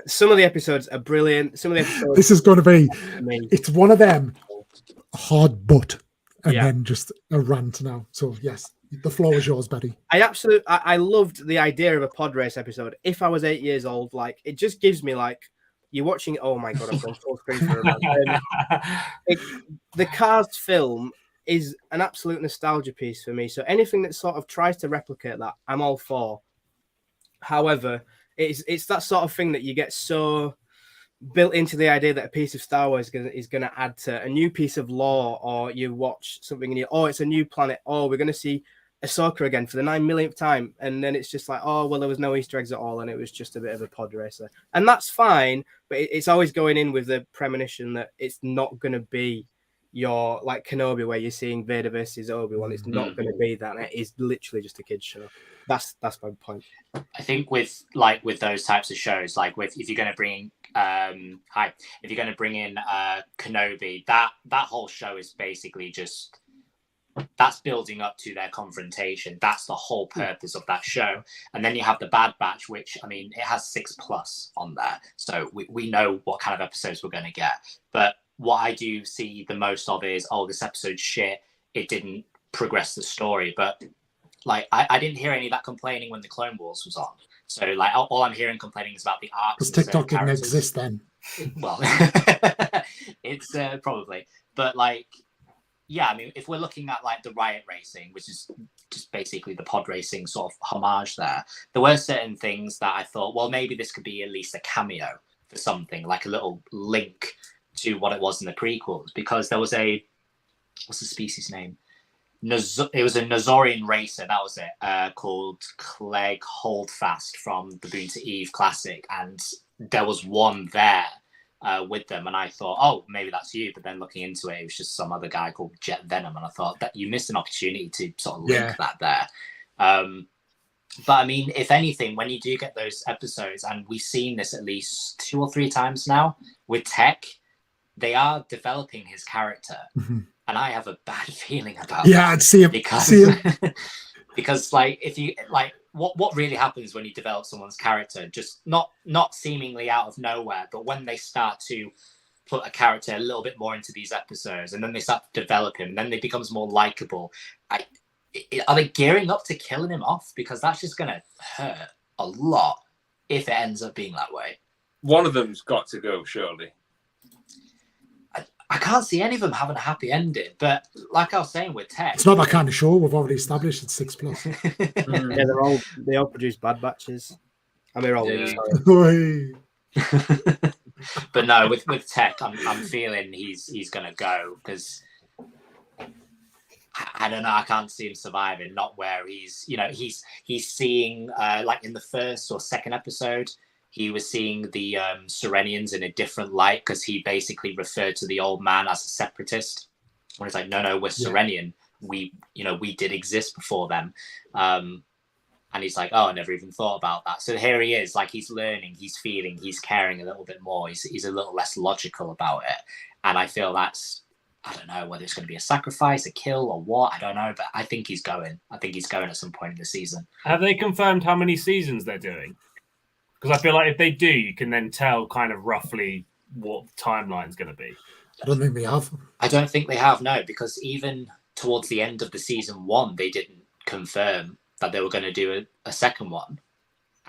D: some of the episodes are brilliant. Some of the episodes.
B: This is going to be. It's one of them hard butt, and then just a rant now. So yes, the floor is yours, Betty.
D: I loved the idea of a pod race episode. If I was 8 years old, like it just gives me like. You're watching. Oh my god! I've gone full screen for a moment. The Cars film is an absolute nostalgia piece for me. So anything that sort of tries to replicate that, I'm all for. However, it's that sort of thing that you get so built into the idea that a piece of Star Wars is going to add to a new piece of lore, or you watch something and it's a new planet. Oh, we're going to see Ahsoka again for the 9 millionth time, and then it's just like, oh well, there was no Easter eggs at all, and it was just a bit of a pod racer, and that's fine. But it's always going in with the premonition that it's not going to be your like Kenobi, where you're seeing Vader versus Obi-Wan. It's not going to be that. It is literally just a kids show. That's my point.
C: I think with those types of shows, like if you're going to bring in Kenobi, that whole show is basically just. That's building up to their confrontation. That's the whole purpose of that show. And then you have the Bad Batch, which, I mean, it has 6+ on there. So we know what kind of episodes we're going to get. But what I do see the most of is, this episode's shit. It didn't progress the story. But, like, I didn't hear any of that complaining when the Clone Wars was on. So, like, all I'm hearing complaining is about the arcs.
B: Because TikTok didn't exist then.
C: Well, it's probably. But, like... Yeah, I mean, if we're looking at like the riot racing, which is just basically the pod racing sort of homage there were certain things that I thought, well, maybe this could be at least a cameo for something, like a little link to what it was in the prequels, because there was what's the species name? It was a Nazorian racer, that was it, called Clegg Holdfast from the Boon to Eve Classic, and there was one there with them, and I thought, oh, maybe that's you, but then looking into it, it was just some other guy called Jet Venom, and I thought that you missed an opportunity to sort of link that there. But I mean, if anything, when you do get those episodes, and we've seen this at least 2 or 3 times now with Tech, they are developing his character. And I have a bad feeling about
B: I'd see him
C: because like, if you like, what really happens when you develop someone's character, just not seemingly out of nowhere, but when they start to put a character a little bit more into these episodes, and then they start to develop him, and then he becomes more likable. Are they gearing up to killing him off? Because that's just going to hurt a lot if it ends up being that way.
F: One of them's got to go, surely.
C: I can't see any of them having a happy ending, but like I was saying with Tech,
B: it's not that kind of show. We've already established it's 6+.
D: Yeah, they all produce bad batches. I mean,
C: but no, with Tech, I'm feeling he's gonna go, because I don't know. I can't see him surviving. Not where he's seeing like in the first or second episode, he was seeing the Serenians in a different light, because he basically referred to the old man as a separatist. When it's like, no, we're Serenian. We did exist before them. And he's like, oh, I never even thought about that. So here he is, like, he's learning, he's feeling, he's caring a little bit more. He's a little less logical about it. And I feel that's, I don't know whether it's going to be a sacrifice, a kill, or what. I don't know, but I think he's going. I think he's going at some point in the season.
E: Have they confirmed how many seasons they're doing? Because I feel like if they do, you can then tell kind of roughly what the timeline's going to be.
B: I don't think they have.
C: I don't think they have, no, because even towards the end of the season 1, they didn't confirm that they were going to do a second one.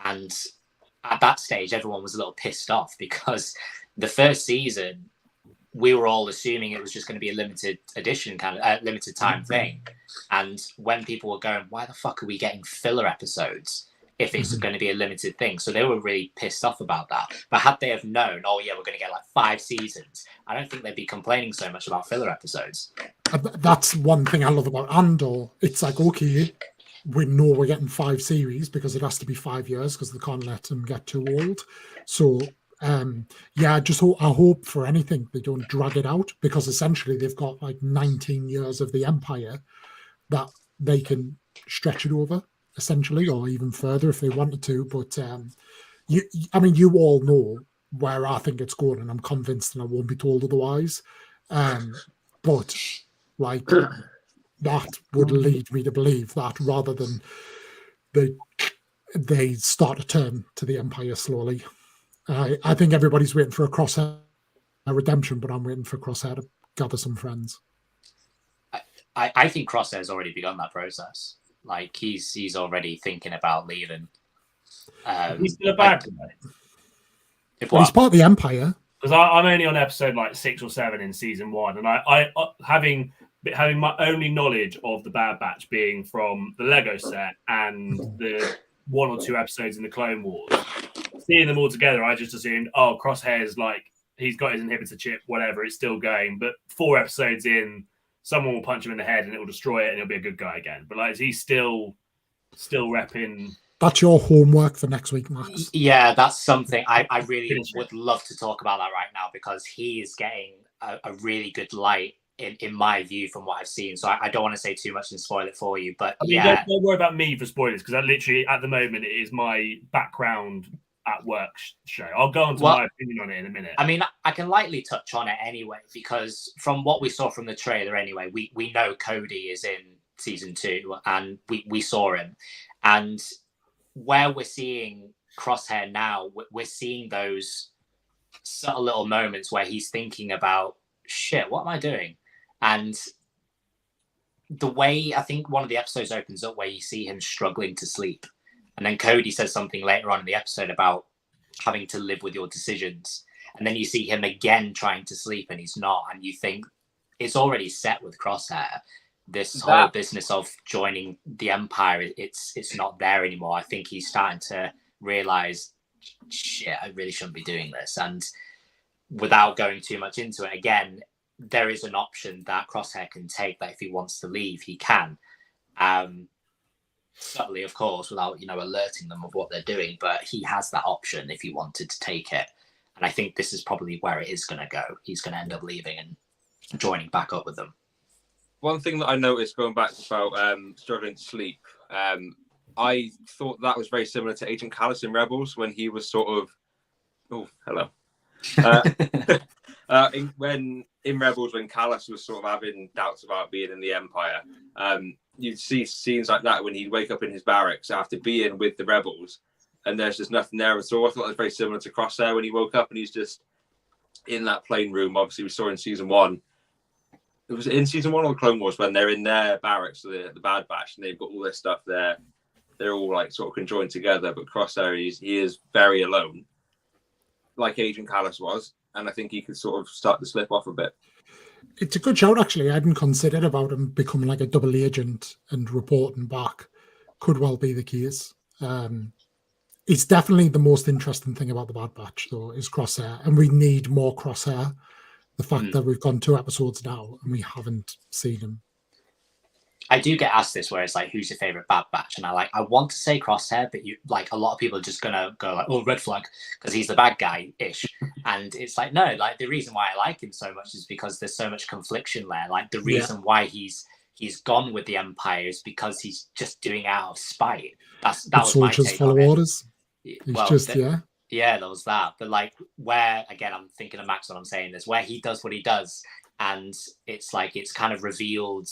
C: And at that stage, everyone was a little pissed off, because the first season, we were all assuming it was just going to be a limited edition kind of limited time thing. And when people were going, why the fuck are we getting filler episodes if it's going to be a limited thing? So they were really pissed off about that. But had they have known, oh yeah, we're going to get like 5 seasons, I don't think they'd be complaining so much about filler episodes.
B: That's one thing I love about Andor. It's like, okay, we know we're getting 5 series because it has to be 5 years, because they can't let them get too old. So I hope for anything they don't drag it out, because essentially they've got like 19 years of the Empire that they can stretch it over, essentially, or even further if they wanted to. But you all know where I think it's going, and I'm convinced, and I won't be told otherwise. But like, that would lead me to believe that, rather than they start to turn to the Empire slowly. I think everybody's waiting for a Crosshair redemption, but I'm waiting for Crosshair to gather some friends.
C: I think Crosshair's already begun that process. Like, he's already thinking about leaving.
E: He's still a bad guy.
B: He's part of the Empire.
E: Because I'm only on episode like 6 or 7 in season 1, and I having my only knowledge of the Bad Batch being from the Lego set and the 1 or 2 episodes in the Clone Wars. Seeing them all together, I just assumed, oh, Crosshair's like, he's got his inhibitor chip, whatever, it's still going. But 4 episodes in, someone will punch him in the head and it will destroy it and he'll be a good guy again. But like, he's still repping.
B: That's your homework for next week, Max.
C: Yeah, that's something I really would love to talk about that right now, because he is getting a really good light in my view from what I've seen. So I don't want to say too much and spoil it for you. But
E: don't worry about me for spoilers, because I literally, at the moment, it is my background at work show. I'll go on to my opinion on it in a minute.
C: I mean, I can lightly touch on it anyway, because from what we saw from the trailer anyway, we know Cody is in season 2, and we saw him. And where we're seeing Crosshair now, we're seeing those subtle little moments where he's thinking about, shit, what am I doing? And the way, I think one of the episodes opens up where you see him struggling to sleep. And then Cody says something later on in the episode about having to live with your decisions. And then you see him again trying to sleep and he's not. And you think it's already set with Crosshair. This whole business of joining the Empire, it's not there anymore. I think he's starting to realize, shit, I really shouldn't be doing this. And without going too much into it, again, there is an option that Crosshair can take, that if he wants to leave, he can. Subtly, of course, without, alerting them of what they're doing, but he has that option if he wanted to take it. And I think this is probably where it is going to go. He's going to end up leaving and joining back up with them.
F: One thing that I noticed going back about struggling to sleep, I thought that was very similar to Agent Callus in Rebels when he was sort of, oh, hello. In Rebels, when Callus was sort of having doubts about being in the Empire, you'd see scenes like that when he'd wake up in his barracks after being with the Rebels, and there's just nothing there at all. I thought that was very similar to Crosshair when he woke up and he's just in that plane room. Obviously, we saw in season 1. It was in season 1 of the Clone Wars when they're in their barracks, the Bad Batch, and they've got all this stuff there. They're all like sort of conjoined together, but Crosshair, he is very alone, like Agent Callus was, and I think he could sort of start to slip off a bit.
B: It's a good shout, actually. I hadn't considered about him becoming like a double agent and reporting back. Could well be the case. It's definitely the most interesting thing about the Bad Batch, though, is Crosshair, and we need more Crosshair. The fact that we've gone 2 episodes now and we haven't seen him.
C: I do get asked this, where it's like, who's your favorite Bad Batch? And I want to say Crosshair, but a lot of people are just gonna go like, oh, Red Flag, because he's the bad guy ish. And it's like, no, the reason why I like him so much is because there's so much confliction there. The reason why he's gone with the Empire is because he's just doing it out of spite. That was my take
B: follow
C: on it.
B: Orders.
C: Yeah, there was that. But where, again, I'm thinking of Max when I'm saying this, where he does what he does, and it's it's kind of revealed,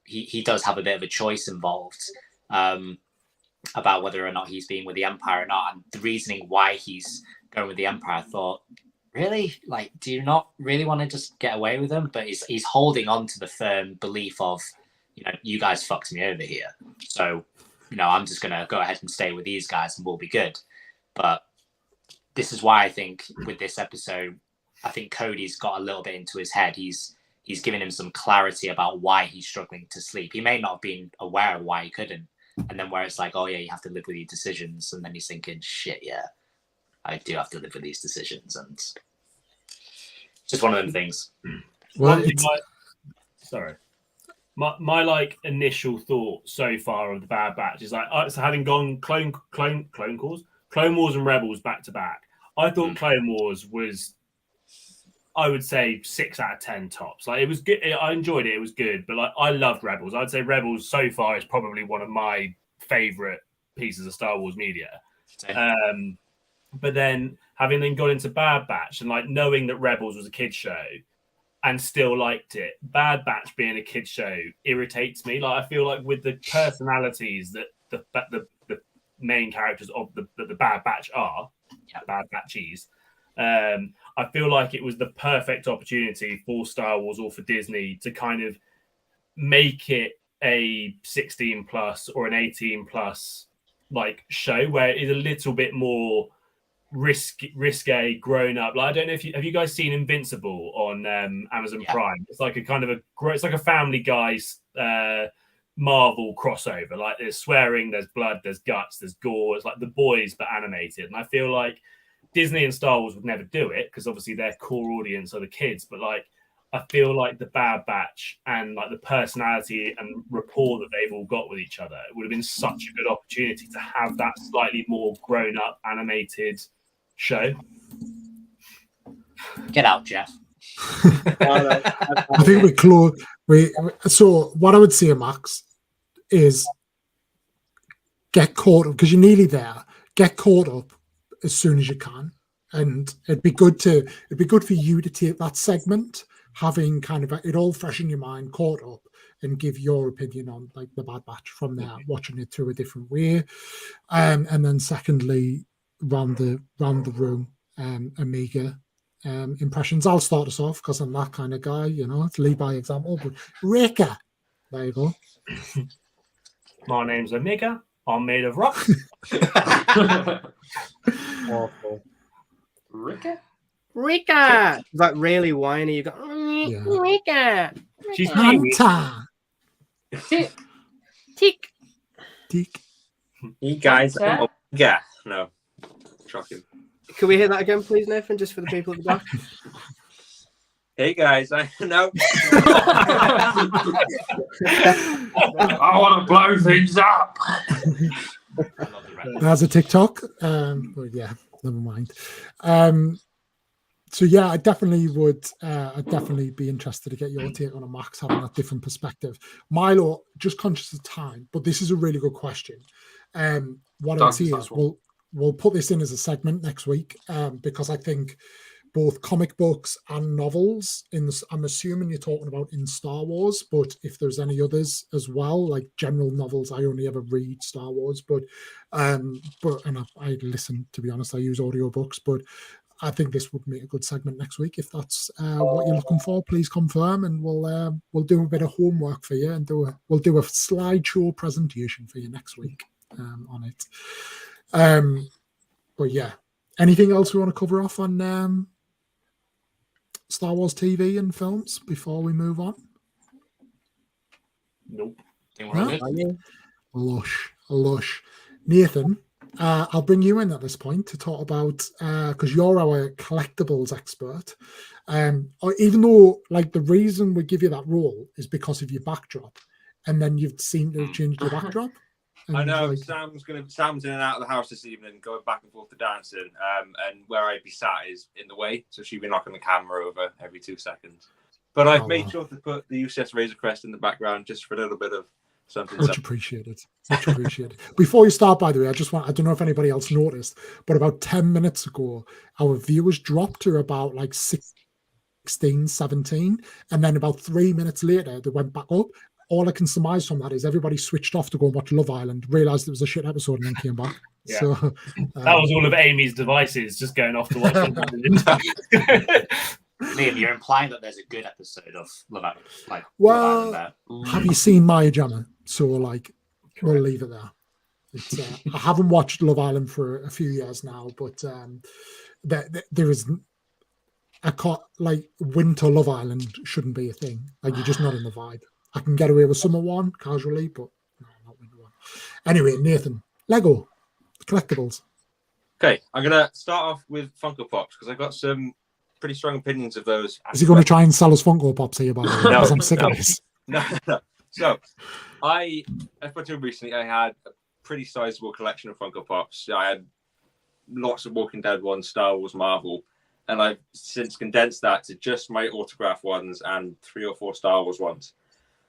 C: he does have a bit of a choice involved about whether or not he's being with the Empire or not. And the reasoning why he's going with the Empire, I thought, really? Do you not really want to just get away with him? But he's holding on to the firm belief of, you guys fucked me over here. So, I'm just going to go ahead and stay with these guys and we'll be good. But this is why I think with this episode, I think Cody's got a little bit into his head. He's giving him some clarity about why he's struggling to sleep. He may not have been aware of why he couldn't. And then where it's like, oh yeah, you have to live with these decisions. And then he's thinking, shit, yeah, I do have to live with these decisions. And it's just one of them things.
E: Well, my initial thought so far of the Bad Batch is so having gone Clone Wars and Rebels back to back, I thought Clone Wars was, I would say, 6 out of 10 tops. It was good. I enjoyed it. It was good. But I loved Rebels. I'd say Rebels so far is probably one of my favorite pieces of Star Wars media. But then having then gone into Bad Batch and knowing that Rebels was a kid's show and still liked it, Bad Batch being a kid's show irritates me. I feel like with the personalities that the main characters of the Bad Batch are, Bad Batchies, I feel like it was the perfect opportunity for Star Wars or for Disney to kind of make it a 16 plus or an 18 plus show where it is a little bit more risque, grown up. I don't know if have you guys seen Invincible on Amazon Prime? It's like a Family Guy's Marvel crossover. There's swearing, there's blood, there's guts, there's gore. It's like The Boys but animated. And I feel like Disney and Star Wars would never do it because obviously their core audience are the kids. But I feel like the Bad Batch and the personality and rapport that they've all got with each other, it would have been such a good opportunity to have that slightly more grown up animated show.
C: Get out, Jeff.
B: I think so what I would say, Max, is get caught up, because you're nearly there. Get caught up as soon as you can, and it'd be good for you to take that segment, having kind of it all fresh in your mind, caught up, and give your opinion on the Bad Batch from there, watching it through a different way, and then secondly, round the room, Amiga impressions. I'll start us off because I'm that kind of guy, it's lead by example. But Rika, there you go.
E: My name's Amiga. I'm made of rock.
A: Awful.
C: Rika?
D: She's really whiny. You go, Rika.
E: She's
B: Hunter.
D: Tick.
B: Tick.
F: You guys, no, shocking.
D: Can we hear that again, please, Nathan, just for the people at the back?
F: Hey guys, I know.
A: I want to blow things up.
B: As a TikTok, but yeah, never mind. So yeah, I definitely would. I'd definitely be interested to get your take on a Max having that different perspective. Milo, just conscious of time, but this is a really good question. What I'd say is we'll put this in as a segment next week because I think both comic books and novels. I'm assuming you're talking about in Star Wars, but if there's any others as well, like general novels, I only ever read Star Wars, but I listen. To be honest, I use audiobooks, but I think this would make a good segment next week. If that's what you're looking for, please confirm, and we'll do a bit of homework for you, and we'll do a slideshow presentation for you next week on it. But yeah, anything else we want to cover off on Star Wars TV and films before we move on?
E: Nope.
B: Lush. Nathan, I'll bring you in at this point to talk about because you're our collectibles expert. Even though, like, the reason we give you that role is because of your backdrop, and then you've seemed to have changed your backdrop.
F: I know,
B: like,
F: Sam's in and out of the house this evening, going back and forth to dancing, and where I'd be sat is in the way, so she'd be knocking the camera over every 2 seconds. But I've made sure to put the UCS Razor Crest in the background just for a little bit of something.
B: Much appreciated. Much appreciated. Before you start, by the way, I don't know if anybody else noticed, but about 10 minutes ago, our viewers dropped to about like 16, 17, and then about 3 minutes later, they went back up. All I can surmise from that is everybody switched off to go and watch Love Island, realised it was a shit episode, and then came back.
E: Yeah.
B: So
E: that was all of Amy's devices just going off to watch Love Island.
C: Liam, you're implying that there's a good episode of Love Island.
B: Well,
C: Love Island there.
B: have you seen Maya Jama? So, like, we'll leave it there. I haven't watched Love Island for a few years now, but there is... I can't, like, winter Love Island shouldn't be a thing. Like, you're just not in the vibe. I can get away with summer one casually, but no, not winter one. Anyway, Nathan, Lego collectibles.
F: Okay, I'm gonna start off with Funko Pops because I got some pretty strong opinions of those.
B: Is he going to try and sell us Funko Pops here, by the way? Because I'm sick of this.
F: No. So, I put in recently. I had a pretty sizable collection of Funko Pops. I had lots of Walking Dead ones, Star Wars, Marvel, and I've since condensed that to just my autograph ones and 3 or 4 Star Wars ones.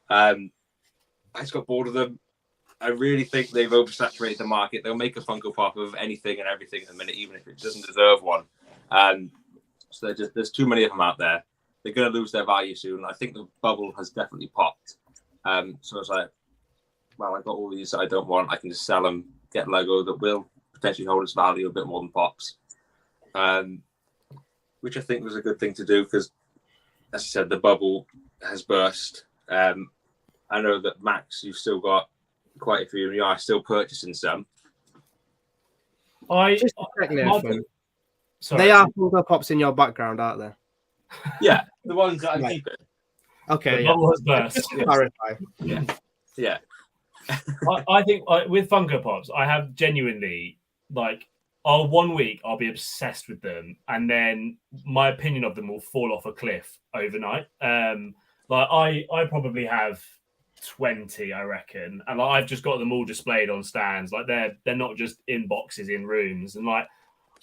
F: I just got bored of them. I really think they've oversaturated the market. They'll make a Funko Pop of anything and everything at the minute, even if it doesn't deserve one. So there's too many of them out there. They're going to lose their value soon. I think the bubble has definitely popped. So I was like, well, I've got all these that I don't want. I can just sell them, get Lego that will potentially hold its value a bit more than Pops. Which I think was a good thing to do because, as I said, the bubble has burst. I know that Max, you've still got quite a few. You are still purchasing some.
D: They are Funko Pops in your background, aren't they?
F: Yeah, the ones that I'm keeping.
D: Okay,
E: the bubble has burst.
D: Clarify.
F: Yeah.
E: I think with Funko Pops, I have genuinely like. 1 week I'll be obsessed with them, and then my opinion of them will fall off a cliff overnight. Like I probably have 20, I reckon, and like, I've just got them all displayed on stands. Like they're not just in boxes in rooms, and like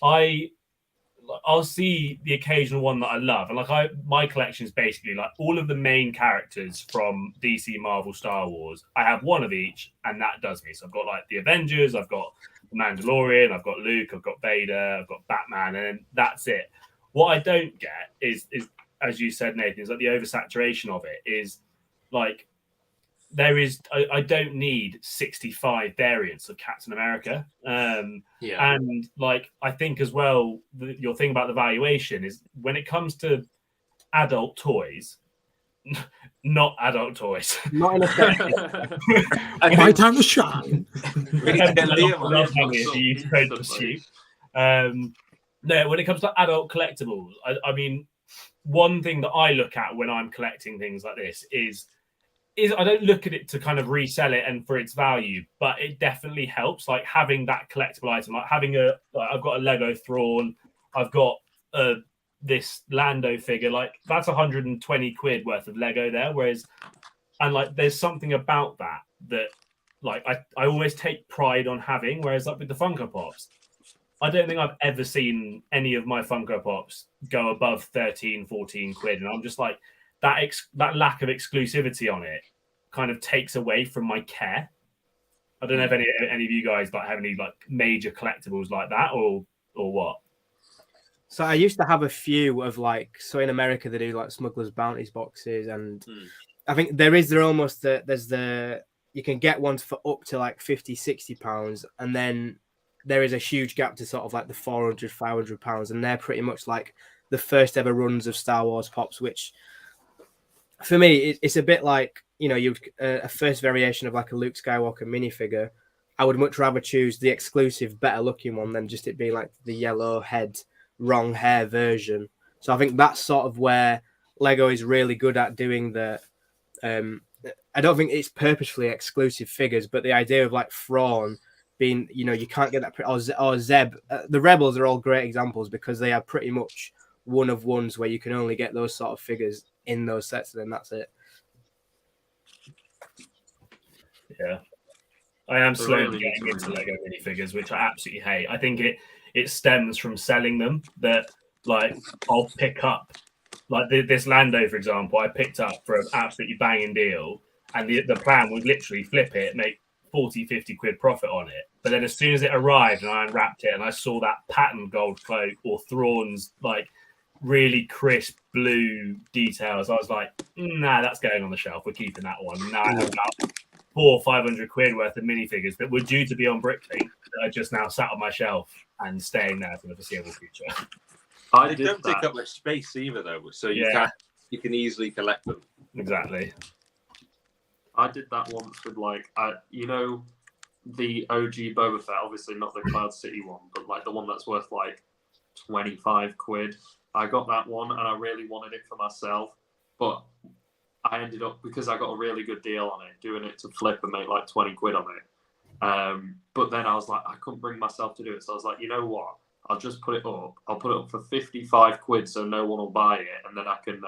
E: I'll see the occasional one that I love, and like my collection is basically like all of the main characters from DC, Marvel, Star Wars. I have one of each, and that does me. So I've got like the Avengers, I've got the Mandalorian, I've got Luke, I've got Vader, I've got Batman, and that's it. What I don't get is as you said, Nathan, is like the oversaturation of it is like I don't need 65 variants of Captain America. And like I think as well, your thing about the valuation is when it comes to adult toys, not adult toys.
D: Not in a
B: My time to shine.
E: No, when it comes to adult collectibles, I mean, one thing that I look at when I'm collecting things like this is I don't look at it to kind of resell it and for its value, but it definitely helps. Like having that collectible item, like having I've got a Lego Thrawn, I've got this Lando figure, like that's 120 quid worth of Lego there. Whereas, and like there's something about that like I always take pride on having. Whereas like with the Funko Pops, I don't think I've ever seen any of my Funko Pops go above 13, 14 quid, and I'm just like, that lack of exclusivity on it kind of takes away from my care. I don't know if any of you guys like have any like major collectibles like that or what.
D: So I used to have a few of like, so in America they do like Smuggler's Bounties boxes, and I think you can get ones for up to like 50, 60 pounds, and then there is a huge gap to sort of like the 400, 500 pounds, and they're pretty much like the first ever runs of Star Wars Pops, which for me, it's a bit like, you know, a first variation of like a Luke Skywalker minifigure. I would much rather choose the exclusive, better looking one than just it being like the yellow head, wrong hair version. So I think that's sort of where Lego is really good at doing the. I don't think it's purposefully exclusive figures, but the idea of like Thrawn being, you know, you can't get that, or Zeb. The Rebels are all great examples because they are pretty much one of ones where you can only get those sort of figures in those sets, and then that's it.
E: Yeah, I am slowly getting into Lego minifigures, which I absolutely hate. I think it stems from selling them. That like I'll pick up like this Lando, for example, I picked up for an absolutely banging deal, and the plan was literally flip it, make 40, 50 quid profit on it. But then as soon as it arrived and I unwrapped it and I saw that patterned gold cloak or Thrawn's like really crisp blue details, I was like, nah, that's going on the shelf. We're keeping that one. Now I have about 400 or 500 quid worth of minifigures that were due to be on Bricklink that are just now sat on my shelf and staying there for the foreseeable future.
F: They don't take up much space either, though, so you can easily collect them.
E: Exactly.
G: I did that once with like, you know, the OG Boba Fett, obviously not the Cloud City one, but like the one that's worth like 25 quid. I got that one and I really wanted it for myself, but I ended up, because I got a really good deal on it, doing it to flip and make like 20 quid on it. But then I was like, I couldn't bring myself to do it. So I was like, you know what? I'll just put it up. I'll put it up for 55 quid so no one will buy it. And then I can,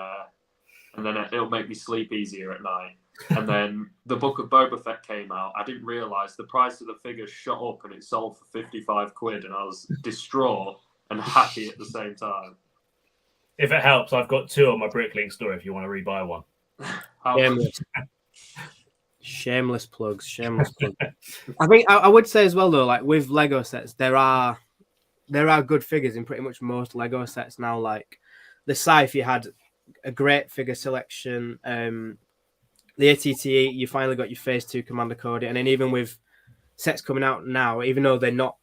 G: and then it'll make me sleep easier at night. And then the Book of Boba Fett came out. I didn't realise the price of the figure shot up and it sold for 55 quid. And I was distraught and happy at the same time.
E: If it helps, I've got 2 on my Bricklink store if you want to rebuy one.
D: Shameless plugs. I think I would say as well though, like with Lego sets, there are good figures in pretty much most Lego sets now. Like the Scythe, you had a great figure selection. The ATTE, you finally got your Phase 2 Commander Cody, and then even with sets coming out now, even though they're not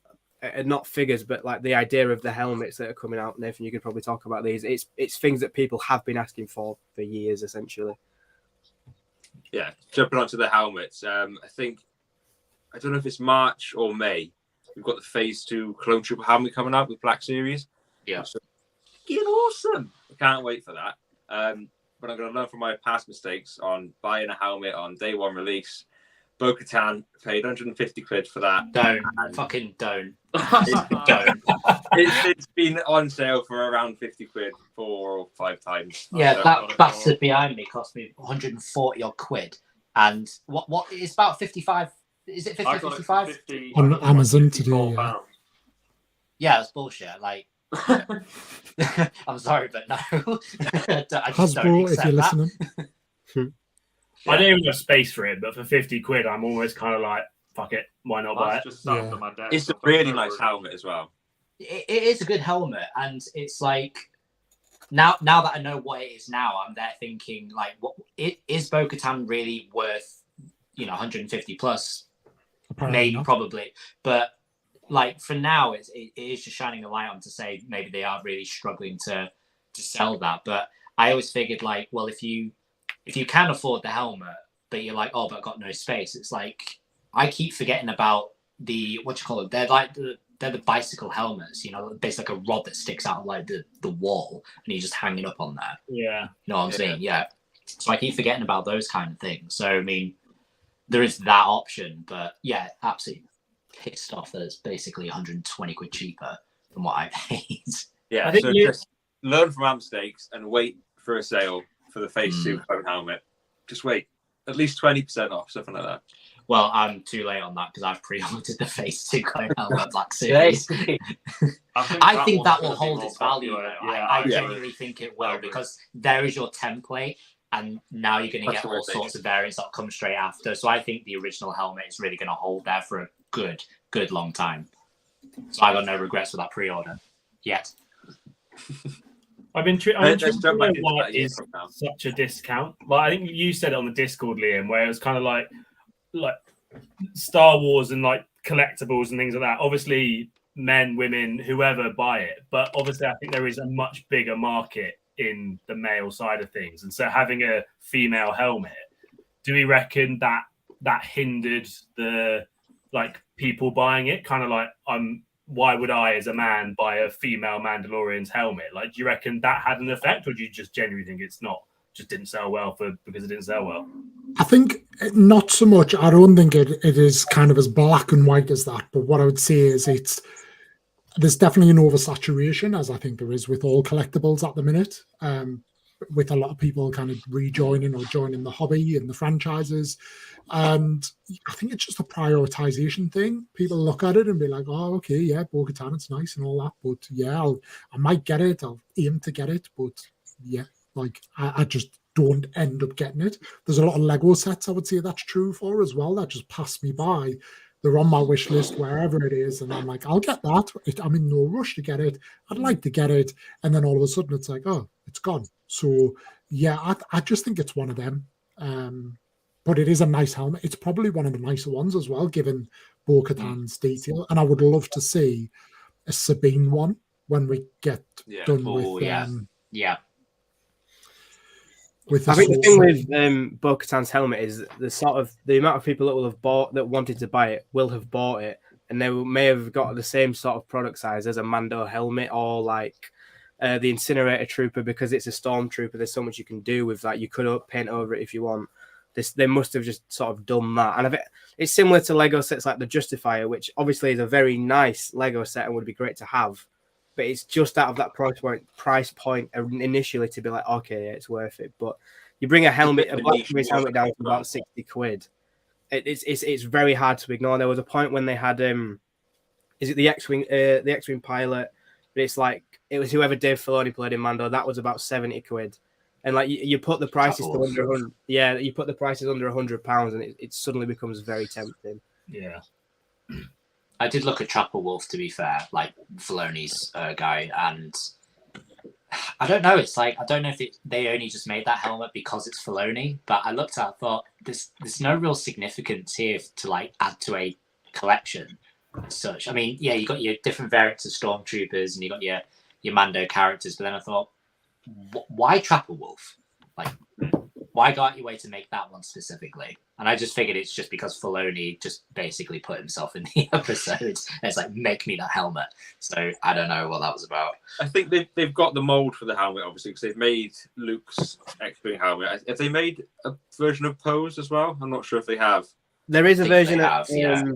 D: figures, but like the idea of the helmets that are coming out, Nathan, you could probably talk about these. It's things that people have been asking for years, essentially.
F: Yeah, jumping onto the helmets. I don't know if it's March or May. We've got the Phase 2 Clone Trooper helmet coming out with Black Series.
C: Yeah,
F: so awesome! I can't wait for that. But I'm going to learn from my past mistakes on buying a helmet on day one release. Bo-Katan paid 150 quid for that.
C: Fucking don't.
F: It's been on sale for around 50 quid 4 or 5 times.
C: Yeah, that bastard behind me cost me 140 odd quid. And what it's about 55. Is it 50, 55?
B: On Amazon today.
C: Yeah, that's bullshit. Like, I'm sorry, but no. I just don't accept
B: if you're listening.
E: I don't even have space for it, but for 50 quid, I'm always kind of like, fuck it, why not buy it?
G: Just on my desk.
F: It's a really nice helmet as well.
C: It is a good helmet, and it's like now that I know what it is now, I'm there thinking like, what is Bo-Katan really worth? 150 plus, probably, but like for now, it is just shining a light on to say maybe they are really struggling to sell that. But I always figured like, well, if you can afford the helmet, but you're like, oh, but I've got no space. It's like I keep forgetting about the they're like they're the bicycle helmets, basically like a rod that sticks out of like the wall and you just hang it up on there.
E: Yeah.
C: You know what I'm saying? Yeah. So I keep forgetting about those kind of things. So I mean, there is that option, but yeah, absolutely pissed off that it's basically 120 quid cheaper than what I paid.
F: Yeah, so just learn from our mistakes and wait for a sale for the face suit clone helmet. Just wait, at least 20% off, something like that.
C: Well, I'm too late on that because I've pre-ordered the face suit clone helmet Black Series. I think that will hold its value.
G: Yeah,
C: I genuinely think it will, because there is your template, and now you're going to get all sorts of variants that come straight after. So I think the original helmet is really going to hold there for a good long time. So I got no regrets with that pre-order yet.
E: I've been trying to know why it is such a discount. Like, I think you said it on the Discord, Liam, where it was kind of like Star Wars and like collectibles and things like that. Obviously, men, women, whoever buy it, but obviously, I think there is a much bigger market in the male side of things, and so having a female helmet, do we reckon that hindered the like people buying it? Kind of like, why would I, as a man, buy a female Mandalorian's helmet? Like, do you reckon that had an effect, or do you just genuinely think it's not, just didn't sell well because it didn't sell well?
B: I think not so much. I don't think it is kind of as black and white as that. But what I would say is there's definitely an oversaturation, as I think there is with all collectibles at the minute. With a lot of people kind of rejoining or joining the hobby and the franchises. And I think it's just a prioritization thing. People look at it and be like, oh, okay, yeah, Bo-Katan, it's nice and all that. But yeah, I might get it. I'll aim to get it. But yeah, like I just don't end up getting it. There's a lot of Lego sets I would say that's true for as well, that just pass me by. They're on my wish list wherever it is. And I'm like, I'll get that. I'm in no rush to get it. I'd like to get it. And then all of a sudden it's like, oh, it's gone. So yeah, I just think it's one of them. But it is a nice helmet. It's probably one of the nicer ones as well, given Bo-Katan's detail. And I would love to see a Sabine one when we get done with with
D: I think the thing with Bo-Katan's helmet is the amount of people that wanted to buy it will have bought it, and they may have got the same sort of product size as a Mando helmet, or like the Incinerator Trooper, because it's a Stormtrooper. There's so much you can do with that. You could paint over it if you want. They must have just sort of done that. And it's similar to Lego sets like the Justifier, which obviously is a very nice Lego set and would be great to have. But it's just out of that price point initially to be like, okay, yeah, it's worth it. But you bring a Black Series helmet down to about 60 quid. It's very hard to ignore. There was a point when they had is it the X-Wing pilot? But it's like, it was whoever Dave Filoni played in Mando. That was about 70 quid. And like you put the prices to under 100, you put the prices under £100, and it suddenly becomes very tempting.
E: Yeah.
C: I did look at Trapper Wolf, to be fair, like Filoni's guy, and I don't know. It's like, I don't know if they only just made that helmet because it's Filoni, but I looked at it, I thought there's no real significance here to like add to a collection as such. I mean, yeah, you got your different variants of Stormtroopers and you got your Mando characters, but then I thought, why Trapper Wolf? Like, why go out your way to make that one specifically? And I just figured it's just because Filoni just basically put himself in the episodes. It's like, make me that helmet. So I don't know what that was about.
F: I think they've got the mold for the helmet, obviously, because they've made Luke's X-Wing helmet. Have they made a version of Poe's as well? I'm not sure if they have.
D: There is a version of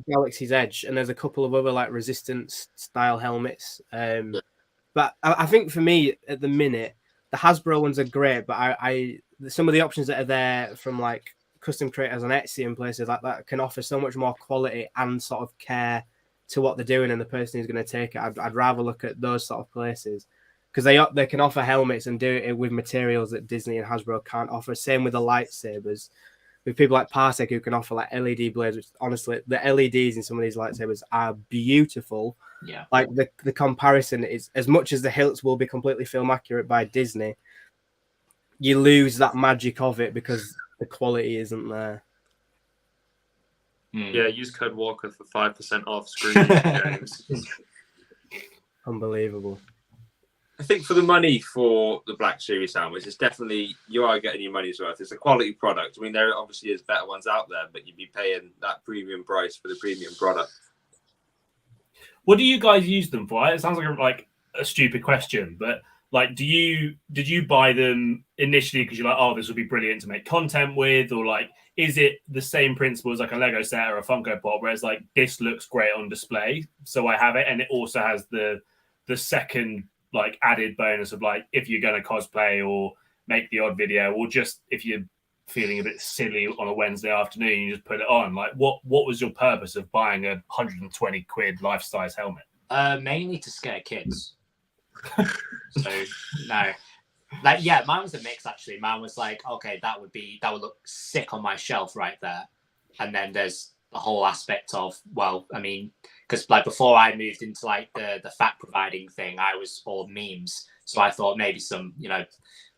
D: Galaxy's Edge, and there's a couple of other like Resistance style helmets. But I think for me at the minute, the Hasbro ones are great, but some of the options that are there from like custom creators on Etsy and places like that can offer so much more quality and sort of care to what they're doing and the person who's going to take it. I'd rather look at those sort of places because they can offer helmets and do it with materials that Disney and Hasbro can't offer. Same with the lightsabers, with people like Parsec who can offer like LED blades, which honestly the LEDs in some of these lightsabers are beautiful.
C: Yeah,
D: like the comparison is, as much as the hilts will be completely film accurate by Disney, you lose that magic of it because the quality isn't there.
G: Yeah, use code Walker for 5% off screen games.
D: Unbelievable.
F: I think for the money for the Black Series helmets, it's definitely, you are getting your money's worth. It's a quality product. I mean, there obviously is better ones out there, but you'd be paying that premium price for the premium product.
E: What do you guys use them for? It sounds like a stupid question, but like, did you buy them initially because you're like, oh, this would be brilliant to make content with, or like, is it the same principle as like a Lego set or a Funko Pop, where it's like, this looks great on display, so I have it, and it also has the second like added bonus of like, if you're going to cosplay or make the odd video, or just if you're feeling a bit silly on a Wednesday afternoon, you just put it on. Like, what was your purpose of buying a 120 quid life-size helmet?
C: Mainly to scare kids. So no, like, yeah, mine was a mix actually. Mine was like, okay, that would look sick on my shelf right there, and then there's the whole aspect of, well, I mean, because like before I moved into like the fact providing thing, I was all memes, so I thought maybe some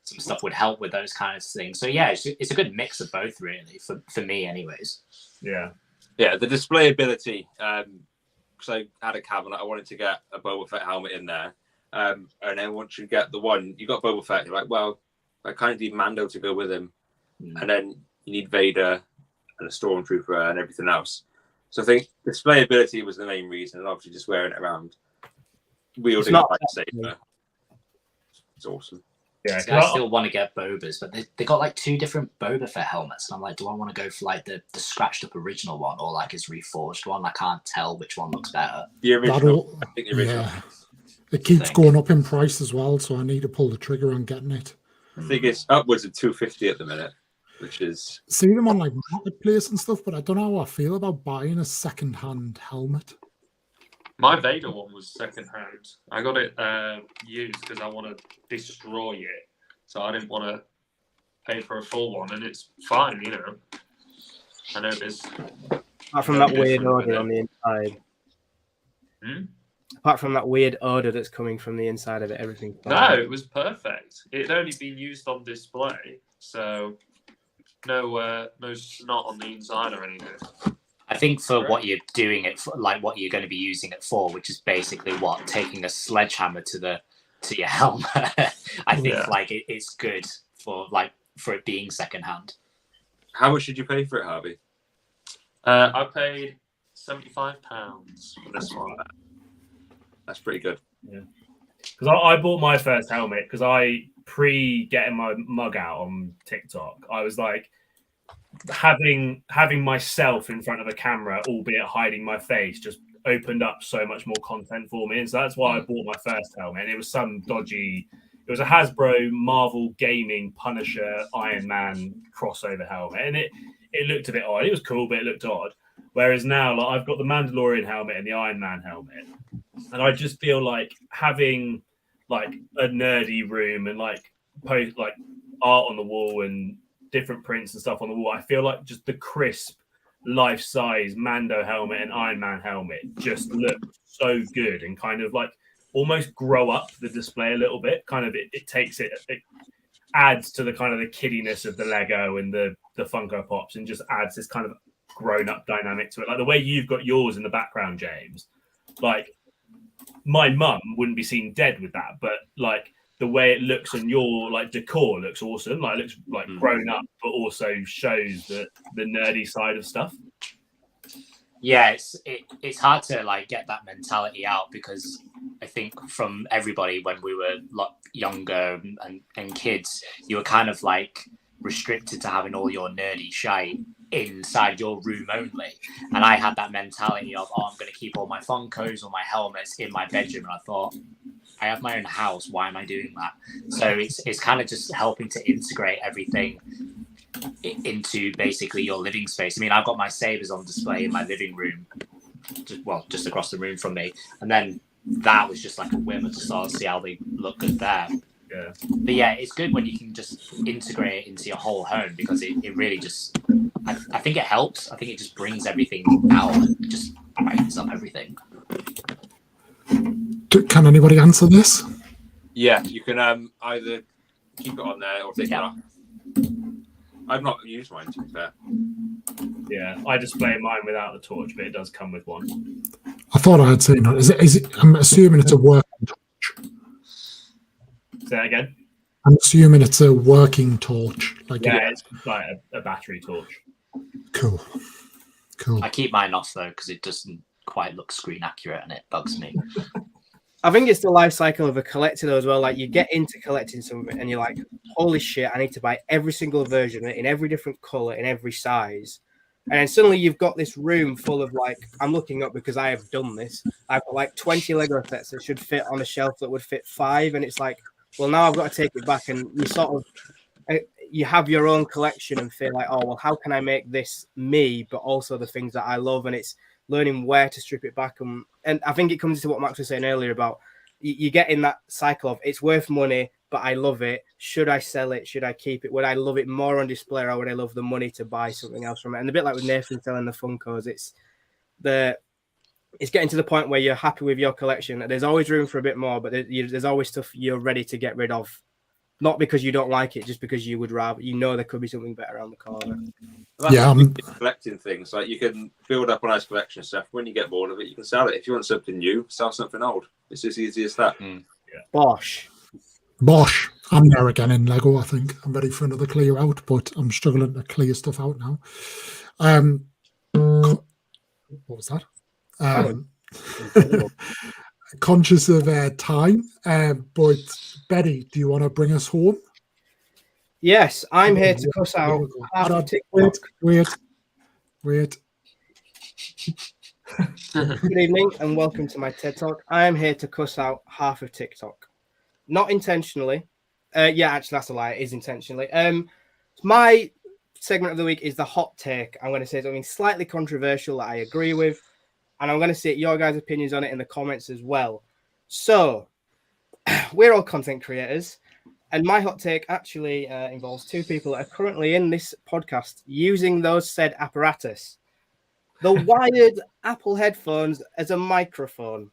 C: stuff would help with those kind of things. So yeah, it's a good mix of both, really, for me anyways.
E: Yeah,
F: the displayability, because I had a cabinet, I wanted to get a Boba Fett helmet in there, and then once you get the one, you got Boba Fett, you're like, well, I kind of need Mando to go with him, and then you need Vader and a Stormtrooper and everything else. So I think displayability was the main reason, and obviously just wearing it around, wielding a lightsaber. It's awesome.
C: Yeah, I still want to get Bobas, but they got like 2 different Boba Fett helmets, and I'm like, do I want to go for like the scratched up original one, or like his reforged one? I can't tell which one looks better.
F: The original. I think the original.
B: Yeah. It keeps going up in price as well, so I need to pull the trigger on getting it.
F: I think it's upwards of $250 at the minute, which is...
B: See them on like marketplace and stuff, but I don't know how I feel about buying a second-hand helmet.
G: My Vader one was second-hand. I got it used because I want to destroy it, so I didn't want to pay for a full one, and it's fine, you know. I know there's...
D: Apart from that weird odor on the inside. Apart from that weird odor that's coming from the inside of it, everything's fine.
G: No, it was perfect. It had only been used on display, so no snot on the inside or anything.
C: I think for what you're doing it for, like what you're going to be using it for, which is basically what, taking a sledgehammer to your helmet. I think like it's good for it being secondhand.
F: How much did you pay for it, Harvey?
G: I paid £75 for this one.
F: That's pretty good.
E: Yeah, because I bought my first helmet because I getting my mug out on TikTok. I was like, having myself in front of a camera, albeit hiding my face, just opened up so much more content for me, and so that's why I bought my first helmet. And it was it was a Hasbro Marvel Gaming Punisher Iron Man crossover helmet, and it looked a bit odd. It was cool, but it looked odd. Whereas now, like, I've got the Mandalorian helmet and the Iron Man helmet, and I just feel like having like a nerdy room and like post like art on the wall and different prints and stuff on the wall. I feel like just the crisp, life-size Mando helmet and Iron Man helmet just look so good and kind of like almost grow up the display a little bit. Kind of it takes it adds to the kind of the kiddiness of the Lego and the Funko Pops, and just adds this kind of grown-up dynamic to it. Like the way you've got yours in the background, James, like my mum wouldn't be seen dead with that, but like the way it looks on your like decor looks awesome. Like it looks like grown up, but also shows the nerdy side of stuff.
C: Yeah, it's hard to like get that mentality out, because I think from everybody when we were younger and kids, you were kind of like restricted to having all your nerdy shite inside your room only. And I had that mentality of, I'm going to keep all my Funkos or my helmets in my bedroom. And I thought, I have my own house. Why am I doing that? So it's kind of just helping to integrate everything into basically your living space. I mean, I've got my sabers on display in my living room, just across the room from me. And then that was just like a whim to sort of see how they look good there.
E: Yeah.
C: But yeah, it's good when you can just integrate it into your whole home, because it really just, I think it helps. I think it just brings everything out and just brightens up everything.
B: Can anybody answer this?
F: Yeah, you can either keep it on there or take it off. I've not used mine, to be fair.
E: Yeah, I display mine without the torch, but it does come with one.
B: I thought I had seen it. Is it? I'm assuming it's a working torch.
E: Say that again?
B: I'm assuming it's a working torch.
E: It's like a battery torch.
B: Cool.
C: I keep mine off though, because it doesn't quite look screen accurate and it bugs me.
D: I think it's the life cycle of a collector though, as well. Like you get into collecting something and you're like, holy shit, I need to buy every single version in every different color, in every size. And then suddenly you've got this room full of like, I'm looking up because I have done this. I've got like 20 Lego sets that should fit on a shelf that would fit 5. And it's like, well, now I've got to take it back. And you sort of, you have your own collection and feel like, oh, well, how can I make this me, but also the things that I love? And it's learning where to strip it back. And I think it comes to what Max was saying earlier about you get in that cycle of it's worth money, but I love it. Should I sell it? Should I keep it? Would I love it more on display, or would I love the money to buy something else from it? And a bit like with Nathan selling the Funkos, it's getting to the point where you're happy with your collection. There's always room for a bit more, but there's always stuff you're ready to get rid of. Not because you don't like it, just because you would rather, there could be something better around the corner.
F: Yeah, collecting things like you can build up a nice collection of stuff. When you get bored of it, you can sell it. If you want something new, sell something old. It's as easy as that.
E: Yeah.
D: Bosh.
B: I'm there again in Lego. I think I'm ready for another clear out, but I'm struggling to clear stuff out now. What was that? Conscious of time, but Betty, do you want to bring us home?
D: Yes, I'm here to cuss out half of TikTok.
B: Wait.
D: Good evening and welcome to my TED Talk. I am here to cuss out half of TikTok. Not intentionally. Actually, that's a lie. It is intentionally. My segment of the week is the hot take. I'm going to say something slightly controversial that I agree with, and I'm going to see your guys' opinions on it in the comments as well. So, we're all content creators, and my hot take actually involves 2 people that are currently in this podcast using those said apparatus. The wired Apple headphones as a microphone.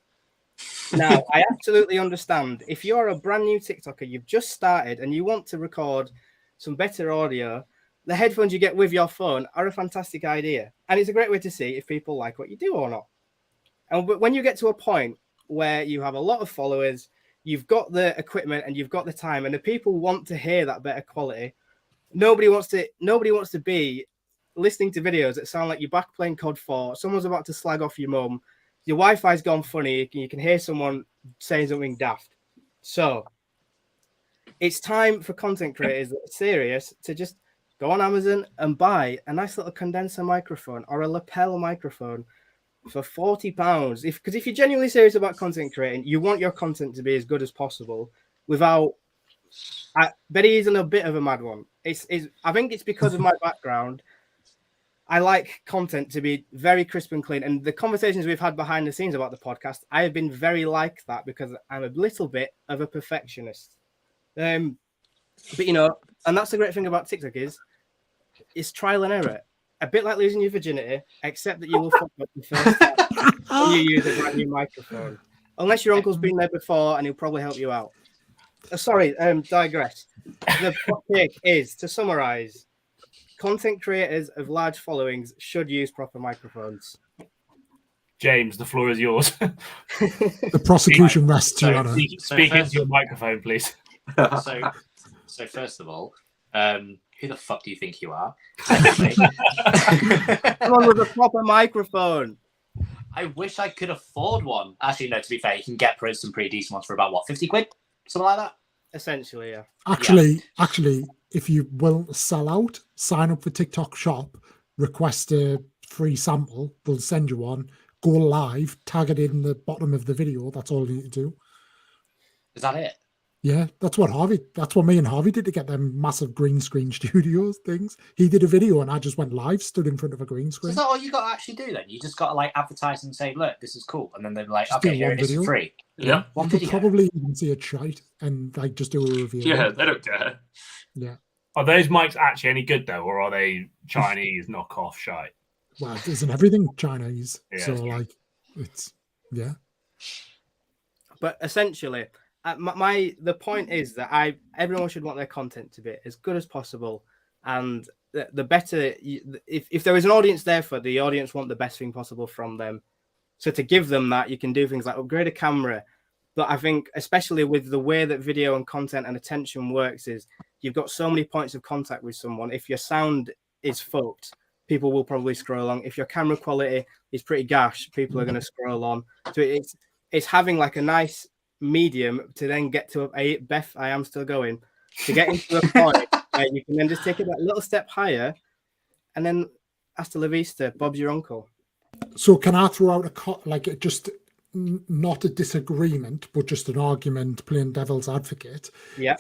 D: Now, I absolutely understand if you're a brand new TikToker, you've just started and you want to record some better audio, the headphones you get with your phone are a fantastic idea. And it's a great way to see if people like what you do or not. And when you get to a point where you have a lot of followers, you've got the equipment and you've got the time, and the people want to hear that better quality, nobody wants to be listening to videos that sound like you're back playing COD 4, someone's about to slag off your mum, your Wi-Fi's gone funny, you can hear someone saying something daft. So it's time for content creators that are serious to just go on Amazon and buy a nice little condenser microphone or a lapel microphone for £40. Because if you're genuinely serious about content creating, you want your content to be as good as possible without... Betty isn't a bit of a mad one. I think it's because of my background. I like content to be very crisp and clean. And the conversations we've had behind the scenes about the podcast, I have been very like that because I'm a little bit of a perfectionist. But, and that's the great thing about TikTok is it's trial and error. A bit like losing your virginity, except that you will fuck up the first time when you use a brand new microphone. Unless your uncle's been there before and he'll probably help you out. Digress. The topic is, to summarize, content creators of large followings should use proper microphones.
E: James, the floor is yours.
B: The prosecution rests your honor.
E: Speak into your microphone, please.
C: So first of all, who the fuck do you think you are?
D: Someone with a proper microphone.
C: I wish I could afford one. Actually, no, to be fair, you can get some pretty decent ones for about, what, 50 quid? Something like that?
D: Essentially, yeah.
B: Actually, if you will sell out, sign up for TikTok Shop, request a free sample, they'll send you one, go live, tag it in the bottom of the video. That's all you need to do.
C: Is that it?
B: Yeah, that's what me and Harvey did to get them massive green screen studios things. He did a video and I just went live, stood in front of a green screen.
C: Is that all you got to actually do then? You just got to like advertise and say, look, this is cool. And then they're like,
B: Just
C: okay,
B: do
C: here
B: one
C: it is
B: video.
C: for free.
G: Yeah.
C: One
B: You could
C: video.
B: probably even see it shite and like just do a review.
G: Yeah, they don't care.
B: Yeah.
E: Are those mics actually any good though, or are they Chinese knockoff shite?
B: Well, isn't everything Chinese?
E: Yeah,
B: So
E: it's true.
B: like, it's yeah.
D: But essentially, the point is that everyone should want their content to be as good as possible, and the better. If there is an audience there for the audience, want the best thing possible from them. So to give them that, you can do things like upgrade a camera. But I think, especially with the way that video and content and attention works, is you've got so many points of contact with someone. If your sound is fucked, people will probably scroll along. If your camera quality is pretty gash, people are going to scroll on. So it's having like a nice medium to then get to Beth. I am still going to get into a point where you can then just take it that little step higher, and then hasta la vista, Bob's your uncle.
B: So can I throw out just not a disagreement, but just an argument, playing devil's advocate?
D: Yeah.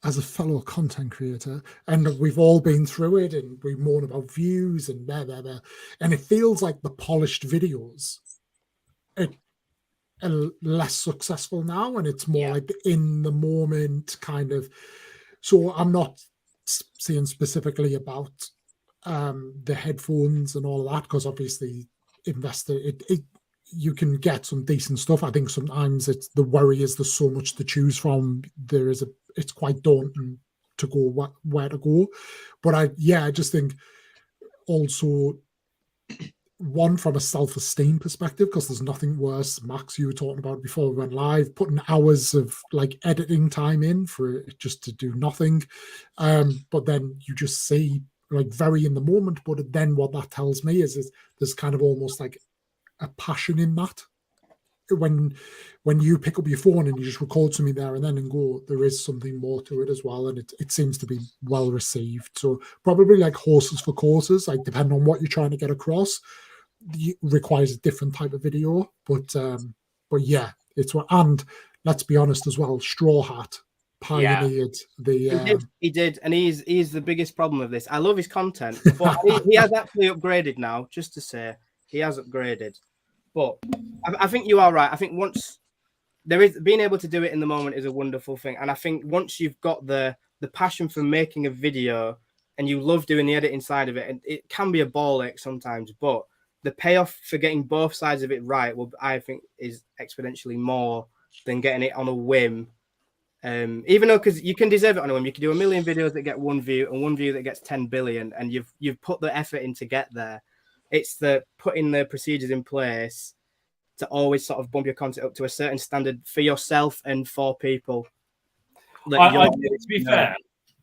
B: As a fellow content creator, and we've all been through it, and we moan about views and blah blah blah, and it feels like the polished videos are less successful now, and it's more like in the moment kind of. So I'm not saying specifically about the headphones and all of that, because obviously you can get some decent stuff. I think sometimes it's the worry is there's so much to choose from. It's quite daunting to go where to go. But I just think also one from a self-esteem perspective, because there's nothing worse, Max, you were talking about before we went live, putting hours of like editing time in for it just to do nothing. But then you just see like very in the moment, but then what that tells me is there's kind of almost like a passion in that. When you pick up your phone and you just record something there and then and go, there is something more to it as well, and it seems to be well received. So probably like horses for courses, like depending on what you're trying to get across, it requires a different type of video. But yeah, it's what. And let's be honest as well, Straw Hat pioneered the.
D: He did, and he's the biggest problem of this. I love his content, but he has actually upgraded now. Just to say, he has upgraded. But I think you are right. I think once there is being able to do it in the moment is a wonderful thing. And I think once you've got the passion for making a video and you love doing the editing side of it, and it can be a ball ache sometimes, but the payoff for getting both sides of it right I think is exponentially more than getting it on a whim. Even though, because you can deserve it on a whim, you can do a million videos that get 1 view and 1 view that gets 10 billion, and you've put the effort in to get there. It's the putting the procedures in place to always sort of bump your content up to a certain standard for yourself and for people.
E: To be fair,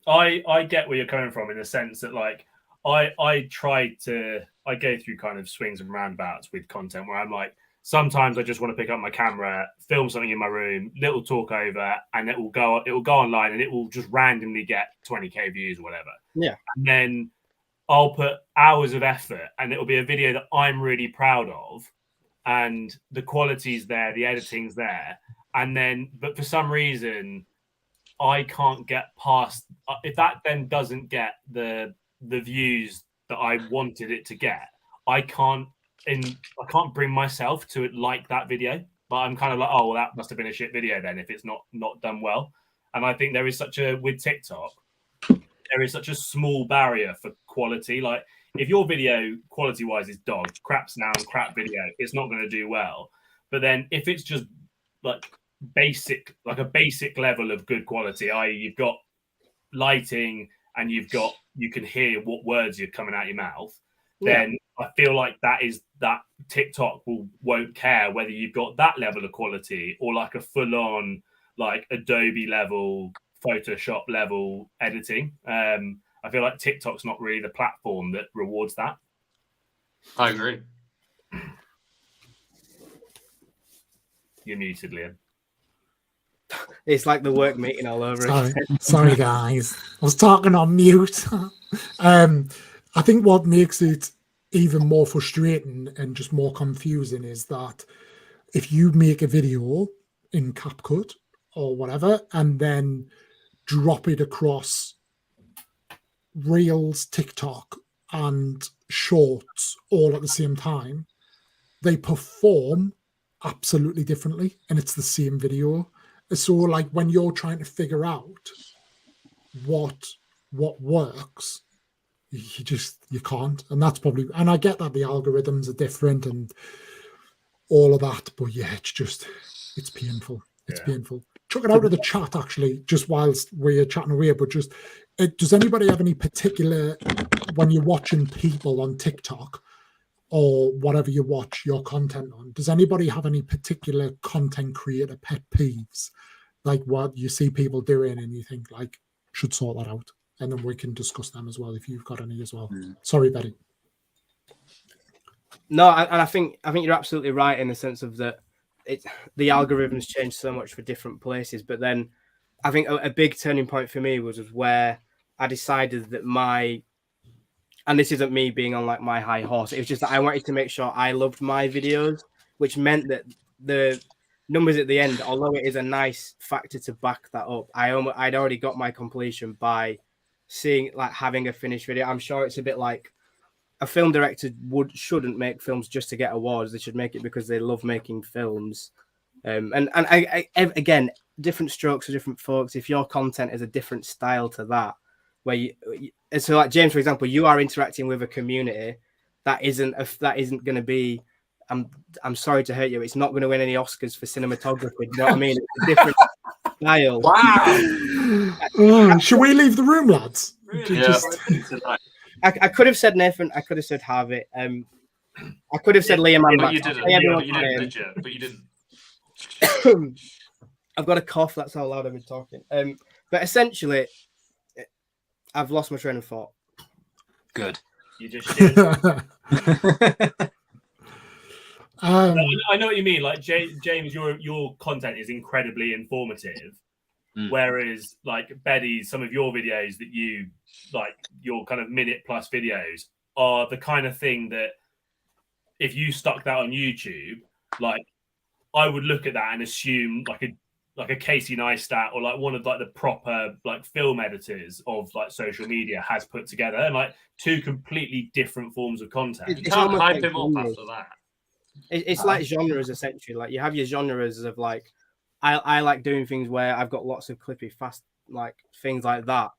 E: I get where you're coming from in the sense that like I go through kind of swings and roundabouts with content where I'm like, sometimes I just want to pick up my camera, film something in my room, little talk over, and it will go online and it will just randomly get 20k views or whatever.
D: Yeah. And
E: then I'll put hours of effort and it'll be a video that I'm really proud of, and the quality's there, the editing's there. But for some reason, I can't get past, if that then doesn't get the views that I wanted it to get, I can't bring myself to like that video. But I'm kind of like, oh, well, that must have been a shit video then if it's not done well. And I think there is with TikTok, there is such a small barrier for quality. Like if your video quality wise is dog, crap sound, crap video, it's not going to do well. But then if it's just like a basic level of good quality, i.e. you've got lighting and you can hear what words are coming out your mouth, then I feel like that TikTok won't care whether you've got that level of quality or like a full on like Adobe level, Photoshop level editing. I feel like TikTok's not really the platform that rewards that.
G: I agree.
E: You're muted, Liam.
D: It's like the work meeting all over.
B: Sorry, guys. I was talking on mute. I think what makes it even more frustrating and just more confusing is that if you make a video in CapCut or whatever and then drop it across Reels, TikTok, and Shorts all at the same time, they perform absolutely differently, and it's the same video. So, like when you're trying to figure out what works, you can't, and that's probably. And I get that the algorithms are different and all of that, but yeah, it's painful. It's painful. Chuck it out of the chat, actually, just whilst we're chatting away. But does anybody have any particular, when you're watching people on TikTok or whatever you watch your content on, does anybody have any particular content creator pet peeves? Like what you see people doing and you think like, should sort that out? And then we can discuss them as well if you've got any as well. Sorry, Betty.
D: No, and I think you're absolutely right in the sense of that the algorithms change so much for different places. But then I think a big turning point for me was where I decided that and this isn't me being on like my high horse, it was just that I wanted to make sure I loved my videos, which meant that the numbers at the end, although it is a nice factor to back that up, I'd already got my completion by seeing, like, having a finished video. I'm sure it's a bit like a film director shouldn't make films just to get awards. They should make it because they love making films. And again, different strokes for different folks. If your content is a different style to that, where so like James, for example, you are interacting with a community that isn't going to be. I'm sorry to hurt you. It's not going to win any Oscars for cinematography. You know what I mean? It's a different style.
B: Wow. Should we leave the room, lads?
F: Yeah.
D: I could have said Nathan. I could have said Harvey. I could have said Liam.
G: But you didn't. Did you? But you didn't.
D: I've got a cough. That's how loud I've been talking. But essentially, I've lost my train of thought.
C: Good.
E: You just did. I know what you mean. Like James, your content is incredibly informative, whereas like Betty, some of your videos that you like, your kind of minute plus videos are the kind of thing that if you stuck that on YouTube, like I would look at that and assume like a Casey Neistat or like one of like the proper like film editors of like social media has put together, and like two completely different forms of content.
G: You can't hype him up after that.
D: It's like genres essentially. Like you have your genres of like, I like doing things where I've got lots of clippy, fast like things like that.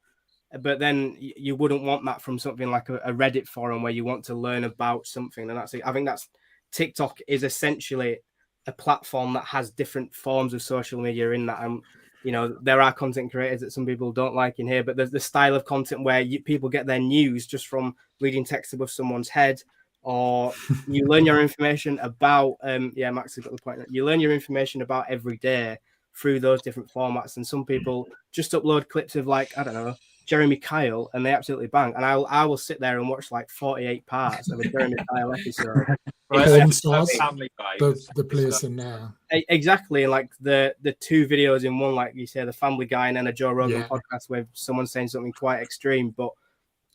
D: But then you wouldn't want that from something like a Reddit forum where you want to learn about something. And I think that's TikTok is essentially a platform that has different forms of social media in that. And you know, there are content creators that some people don't like in here, but there's the style of content where people get their news just from reading text above someone's head. Or you learn your information about Max has got the point. You learn your information about every day through those different formats, and some people just upload clips of like, I don't know, Jeremy Kyle, and they absolutely bang. And I will sit there and watch like 48 parts of a Jeremy Kyle episode.
B: The place in there.
D: Exactly, and like the two videos in one, like you say, the Family Guy and then a Joe Rogan podcast with someone saying something quite extreme. But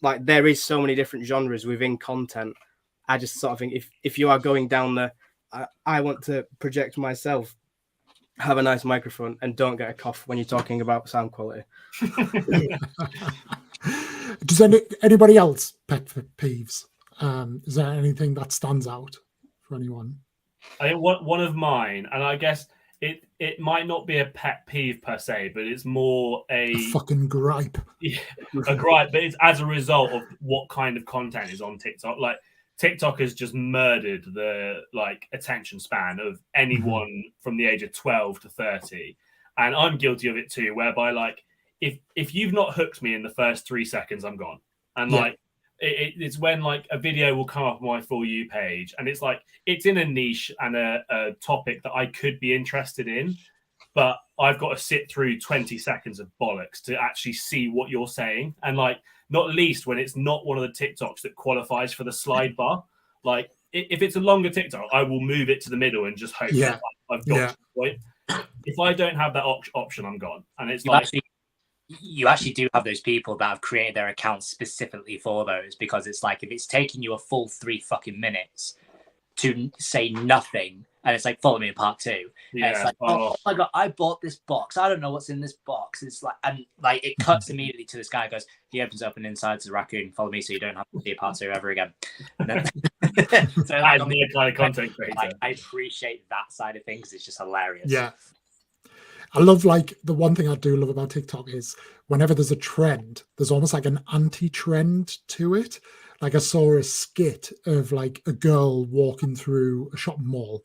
D: like there is so many different genres within content. I just sort of think if you are going down I want to project myself, have a nice microphone and don't get a cough when you're talking about sound quality.
B: Does anybody else pet peeves? Is there anything that stands out for anyone?
E: I think one of mine, and I guess it might not be a pet peeve per se, but it's more a
B: fucking gripe.
E: Yeah, a gripe, but it's as a result of what kind of content is on TikTok. Like TikTok has just murdered the like attention span of anyone from the age of 12 to 30. And I'm guilty of it too, whereby like if you've not hooked me in the first 3 seconds, I'm gone. And like it's when like a video will come up on my For You page and it's like it's in a niche and a topic that I could be interested in, but I've got to sit through 20 seconds of bollocks to actually see what you're saying. And like, not least when it's not one of the TikToks that qualifies for the slide bar. Like, if it's a longer TikTok, I will move it to the middle and just hope that I've got to the point. If I don't have that option, I'm gone. And it's
C: you actually do have those people that have created their accounts specifically for those, because it's like if it's taking you a full 3 fucking minutes to say nothing, and it's like, follow me in part 2. Yeah. And it's like, oh my God, I bought this box. I don't know what's in this box. It's like, and like it cuts immediately to this guy goes, he opens up and inside's a raccoon. Follow me so you don't have to see a part 2 ever again. So
E: that's the kind of content creator.
C: Like, I appreciate that side of things. It's just hilarious.
B: Yeah. I love, like, the one thing I do love about TikTok is whenever there's a trend, there's almost like an anti-trend to it. Like I saw a skit of like a girl walking through a shopping mall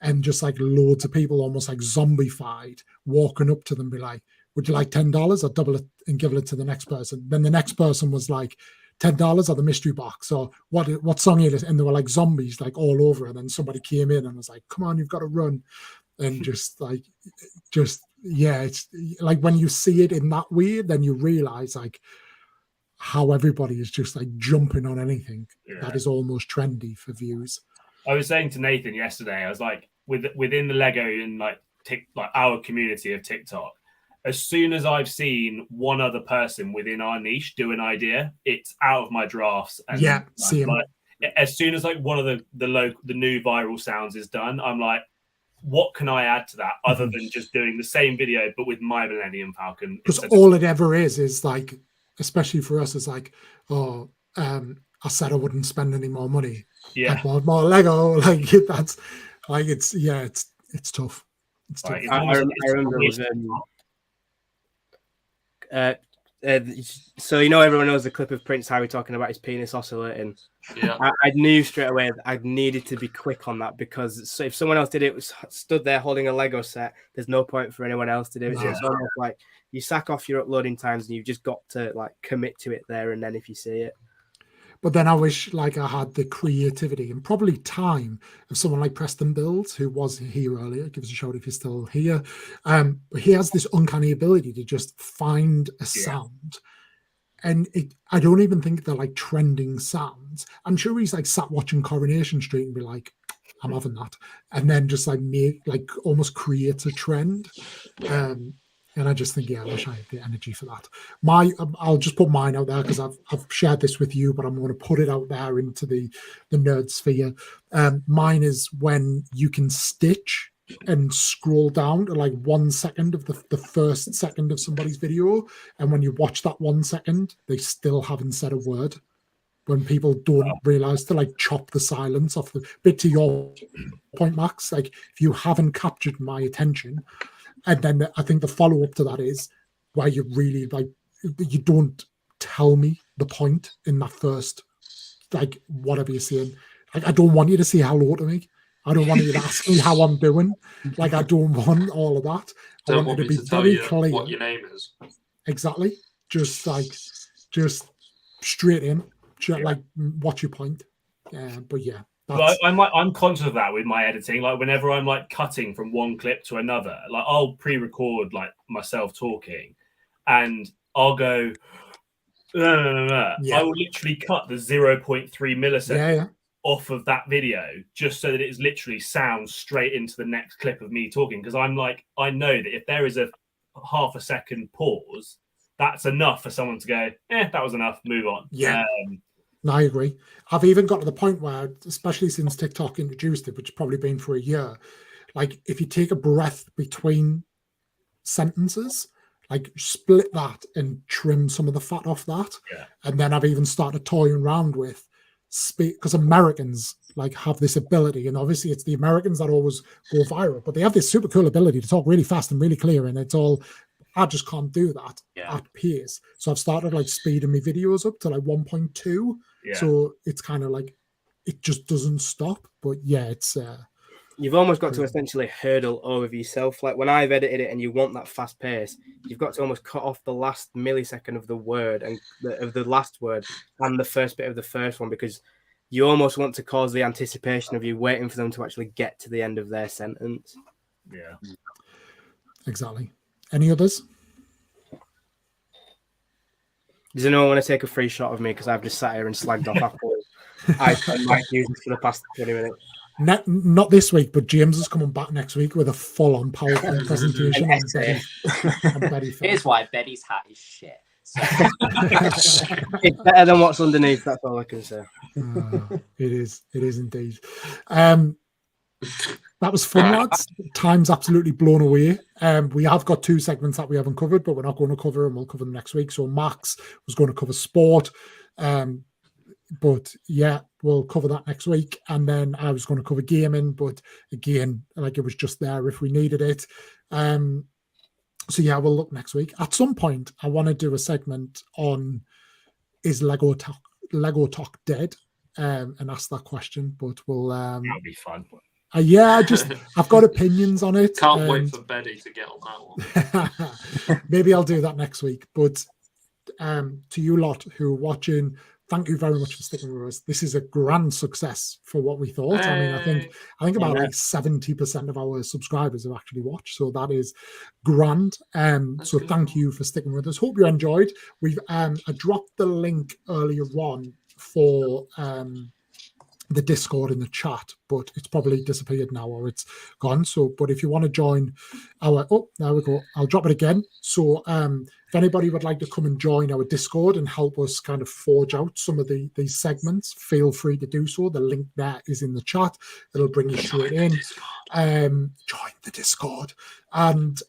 B: and just like loads of people almost like zombified walking up to them, be like, would you like $10? I'll double it and give it to the next person. Then the next person was like, $10 or the mystery box, or what song is it? And there were like zombies like all over. And then somebody came in and was like, come on, you've got to run. And it's like when you see it in that way, then you realize like how everybody is just like jumping on anything that is almost trendy for views.
E: I was saying to Nathan yesterday, I was like, within the Lego and like our community of TikTok, as soon as I've seen one other person within our niche do an idea, it's out of my drafts. And
B: yeah, same.
E: Like, as soon as like one of the new viral sounds is done, I'm like, what can I add to that other than just doing the same video but with my Millennium Falcon?
B: Because all it ever is like, especially for us, is like, I said I wouldn't spend any more money.
E: Yeah,
B: I bought more Lego. Like that's like it's tough. It's tough.
D: I remember it was, so everyone knows the clip of Prince Harry talking about his penis oscillating.
G: Yeah,
D: I knew straight away that I needed to be quick on that, because if someone else did it, stood there holding a Lego set, there's no point for anyone else to do it. So it's almost like you sack off your uploading times, and you've just got to like commit to it there and then if you see it.
B: But then I wish like I had the creativity and probably time of someone like Preston Builds, who was here earlier. Give us a shout if you're still here. But he has this uncanny ability to just find a sound. And I don't even think they're like trending sounds. I'm sure he's like sat watching Coronation Street and be like, I'm having that. And then just like almost create a trend. And I just think, I wish I had the energy for that. I'll just put mine out there because I've shared this with you, but I'm going to put it out there into the nerd sphere. Mine is when you can stitch and scroll down to like 1 second of the first second of somebody's video. And when you watch that 1 second, they still haven't said a word. When people don't realize to like chop the silence off the bit, to your point, Max, like if you haven't captured my attention. And then I think the follow-up to that is where you really like, you don't tell me the point in that first, like, whatever you're saying. Like, I don't want you to say hello to me. I don't want you to ask me how I'm doing. Like, I don't want all of that. I want you to be very clear
G: what your name is.
B: Exactly. Just straight in. Like, what's your point? But yeah.
E: But I'm conscious of that with my editing. Like whenever I'm like cutting from one clip to another, like I'll pre-record like myself talking, and I'll go. I will literally cut the 0.3 milliseconds off of that video just so that it literally sounds straight into the next clip of me talking. Because I'm like, I know that if there is a half a second pause, that's enough for someone to go, that was enough, move on.
B: Yeah. No, I agree. I've even got to the point where, especially since TikTok introduced it, which has probably been for a year, like if you take a breath between sentences, like split that and trim some of the fat off that. Yeah. And then I've even started toying around with speak, because Americans like have this ability, and obviously it's the Americans that always go viral, but they have this super cool ability to talk really fast and really clear, and it's all, I just can't do that at pace. So I've started like speeding my videos up to like 1.2. So it's kind of like, it just doesn't stop. But yeah, it's...
D: You've almost got to essentially hurdle over yourself. Like when I've edited it and you want that fast pace, you've got to almost cut off the last millisecond of the word and of the last word and the first bit of the first one, because you almost want to cause the anticipation of you waiting for them to actually get to the end of their sentence.
E: Yeah.
B: Exactly. Any others?
D: Does anyone want to take a free shot of me because I've just sat here and slagged off Apple iPhone mic users for the past 20 minutes?
B: Not this week, but James is coming back next week with a full-on PowerPoint presentation.
C: On Betty. Here's why Betty's hat is shit. So.
D: It's better than what's underneath. That's all I can say.
B: It is indeed. That was fun, lads. Time's absolutely blown away. We have got 2 segments that we haven't covered, but we're not going to cover them. We'll cover them next week. So Max was going to cover sport. But yeah, we'll cover that next week. And then I was going to cover gaming, but again, like it was just there if we needed it. So yeah, we'll look next week. At some point, I want to do a segment on, is Lego Talk dead? And ask that question, but we'll...
E: That'll be fun.
B: Yeah, I've got opinions on it.
G: Can't wait for Betty to get on that
B: one. Maybe I'll do that next week. But to you lot who are watching, thank you very much for sticking with us. This is a grand success for what we thought. I mean, I think about like 70% of our subscribers have actually watched, so that is grand. So thank you for sticking with us. Hope you enjoyed. I dropped the link earlier on for the Discord in the chat, but it's probably disappeared now or it's gone. So, but if you want to join our, there we go. I'll drop it again. So, if anybody would like to come and join our Discord and help us kind of forge out some of these segments, feel free to do so. The link there is in the chat. It'll bring you straight in. Join the Discord, and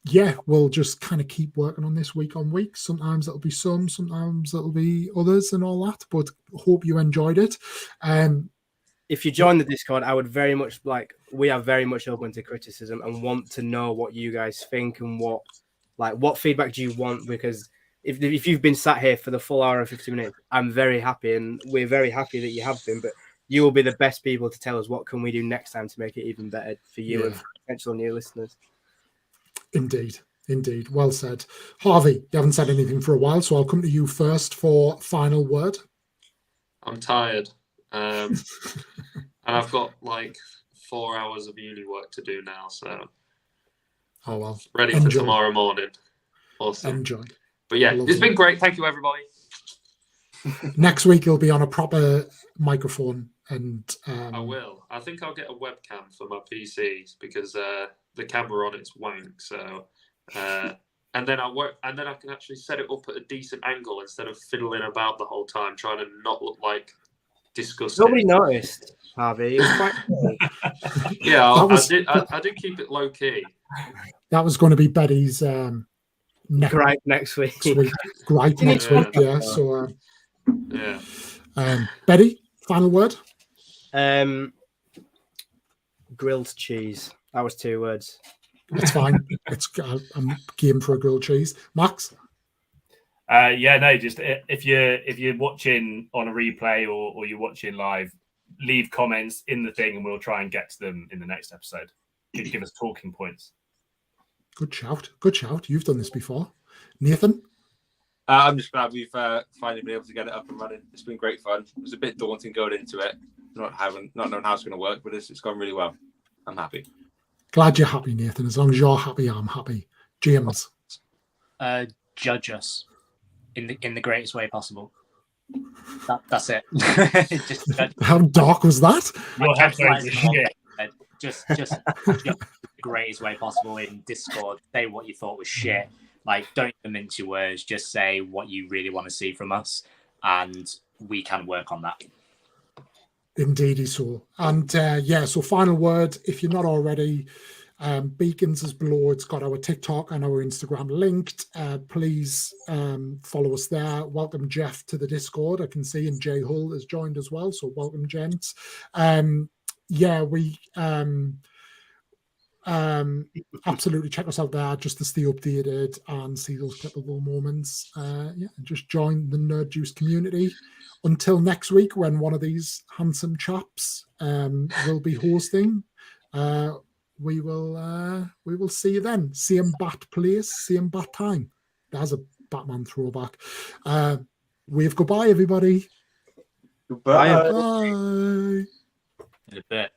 B: yeah, we'll just kind of keep working on this week on week. Sometimes it'll be some, sometimes it'll be others and all that, but hope you enjoyed it.
D: If you join the Discord, I would very much we are very much open to criticism and want to know what you guys think and what feedback do you want, because if you've been sat here for the full hour and 50 minutes, I'm very happy and we're very happy that you have been, but you will be the best people to tell us what can we do next time to make it even better for you and for potential new listeners.
B: Indeed. Well said. Harvey, you haven't said anything for a while, so I'll come to you first for final word.
G: I'm tired. And I've got 4 hours of uni work to do now, so ready for tomorrow morning. Awesome.
B: Enjoy.
G: But yeah, it's been great. Thank you, everybody.
B: Next week it'll be on a proper microphone, and
G: I will. I think I'll get a webcam for my PCs because the camera on it's wank. So, and then I can actually set it up at a decent angle instead of fiddling about the whole time trying to not look like disgusting.
D: Nobody noticed, Harvey. It was quite cool.
G: Yeah, I did keep it low key.
B: That was going to be Betty's
D: gripe next week.
B: Gripe next week. Yeah. So Betty, final word.
D: Grilled cheese. That was 2 words.
B: It's fine. I'm game for a grilled cheese. Max.
E: Just if you're watching on a replay or you're watching live, leave comments in the thing and we'll try and get to them in the next episode. Give us talking points.
B: Good shout. You've done this before. Nathan?
F: I'm just glad we've finally been able to get it up and running. It's been great fun. It was a bit daunting going into it, not knowing how it's going to work, but it's gone really well. I'm happy.
B: Glad you're happy, Nathan. As long as you're happy, I'm happy. James?
C: Judge us in the greatest way possible. That's it. Just
B: how dark was that?
C: Just the greatest way possible in Discord. Say what you thought was shit. Don't even mince your words. Just say what you really want to see from us, and we can work on that.
B: Indeedy so. And so final word, if you're not already, Beacons is below. It's got our TikTok and our Instagram linked. Please follow us there. Welcome Jeff to the Discord. I can see, and Jay Hull has joined as well. So welcome, gents. We absolutely check us out there just to stay updated and see those clippable moments. Just join the Nerd Juice community. Until next week, when one of these handsome chaps will be hosting, we will see you then. Same bat place, same bat time. There's a Batman throwback. Wave goodbye, everybody.
F: Goodbye.
B: Bye.
C: In a bit.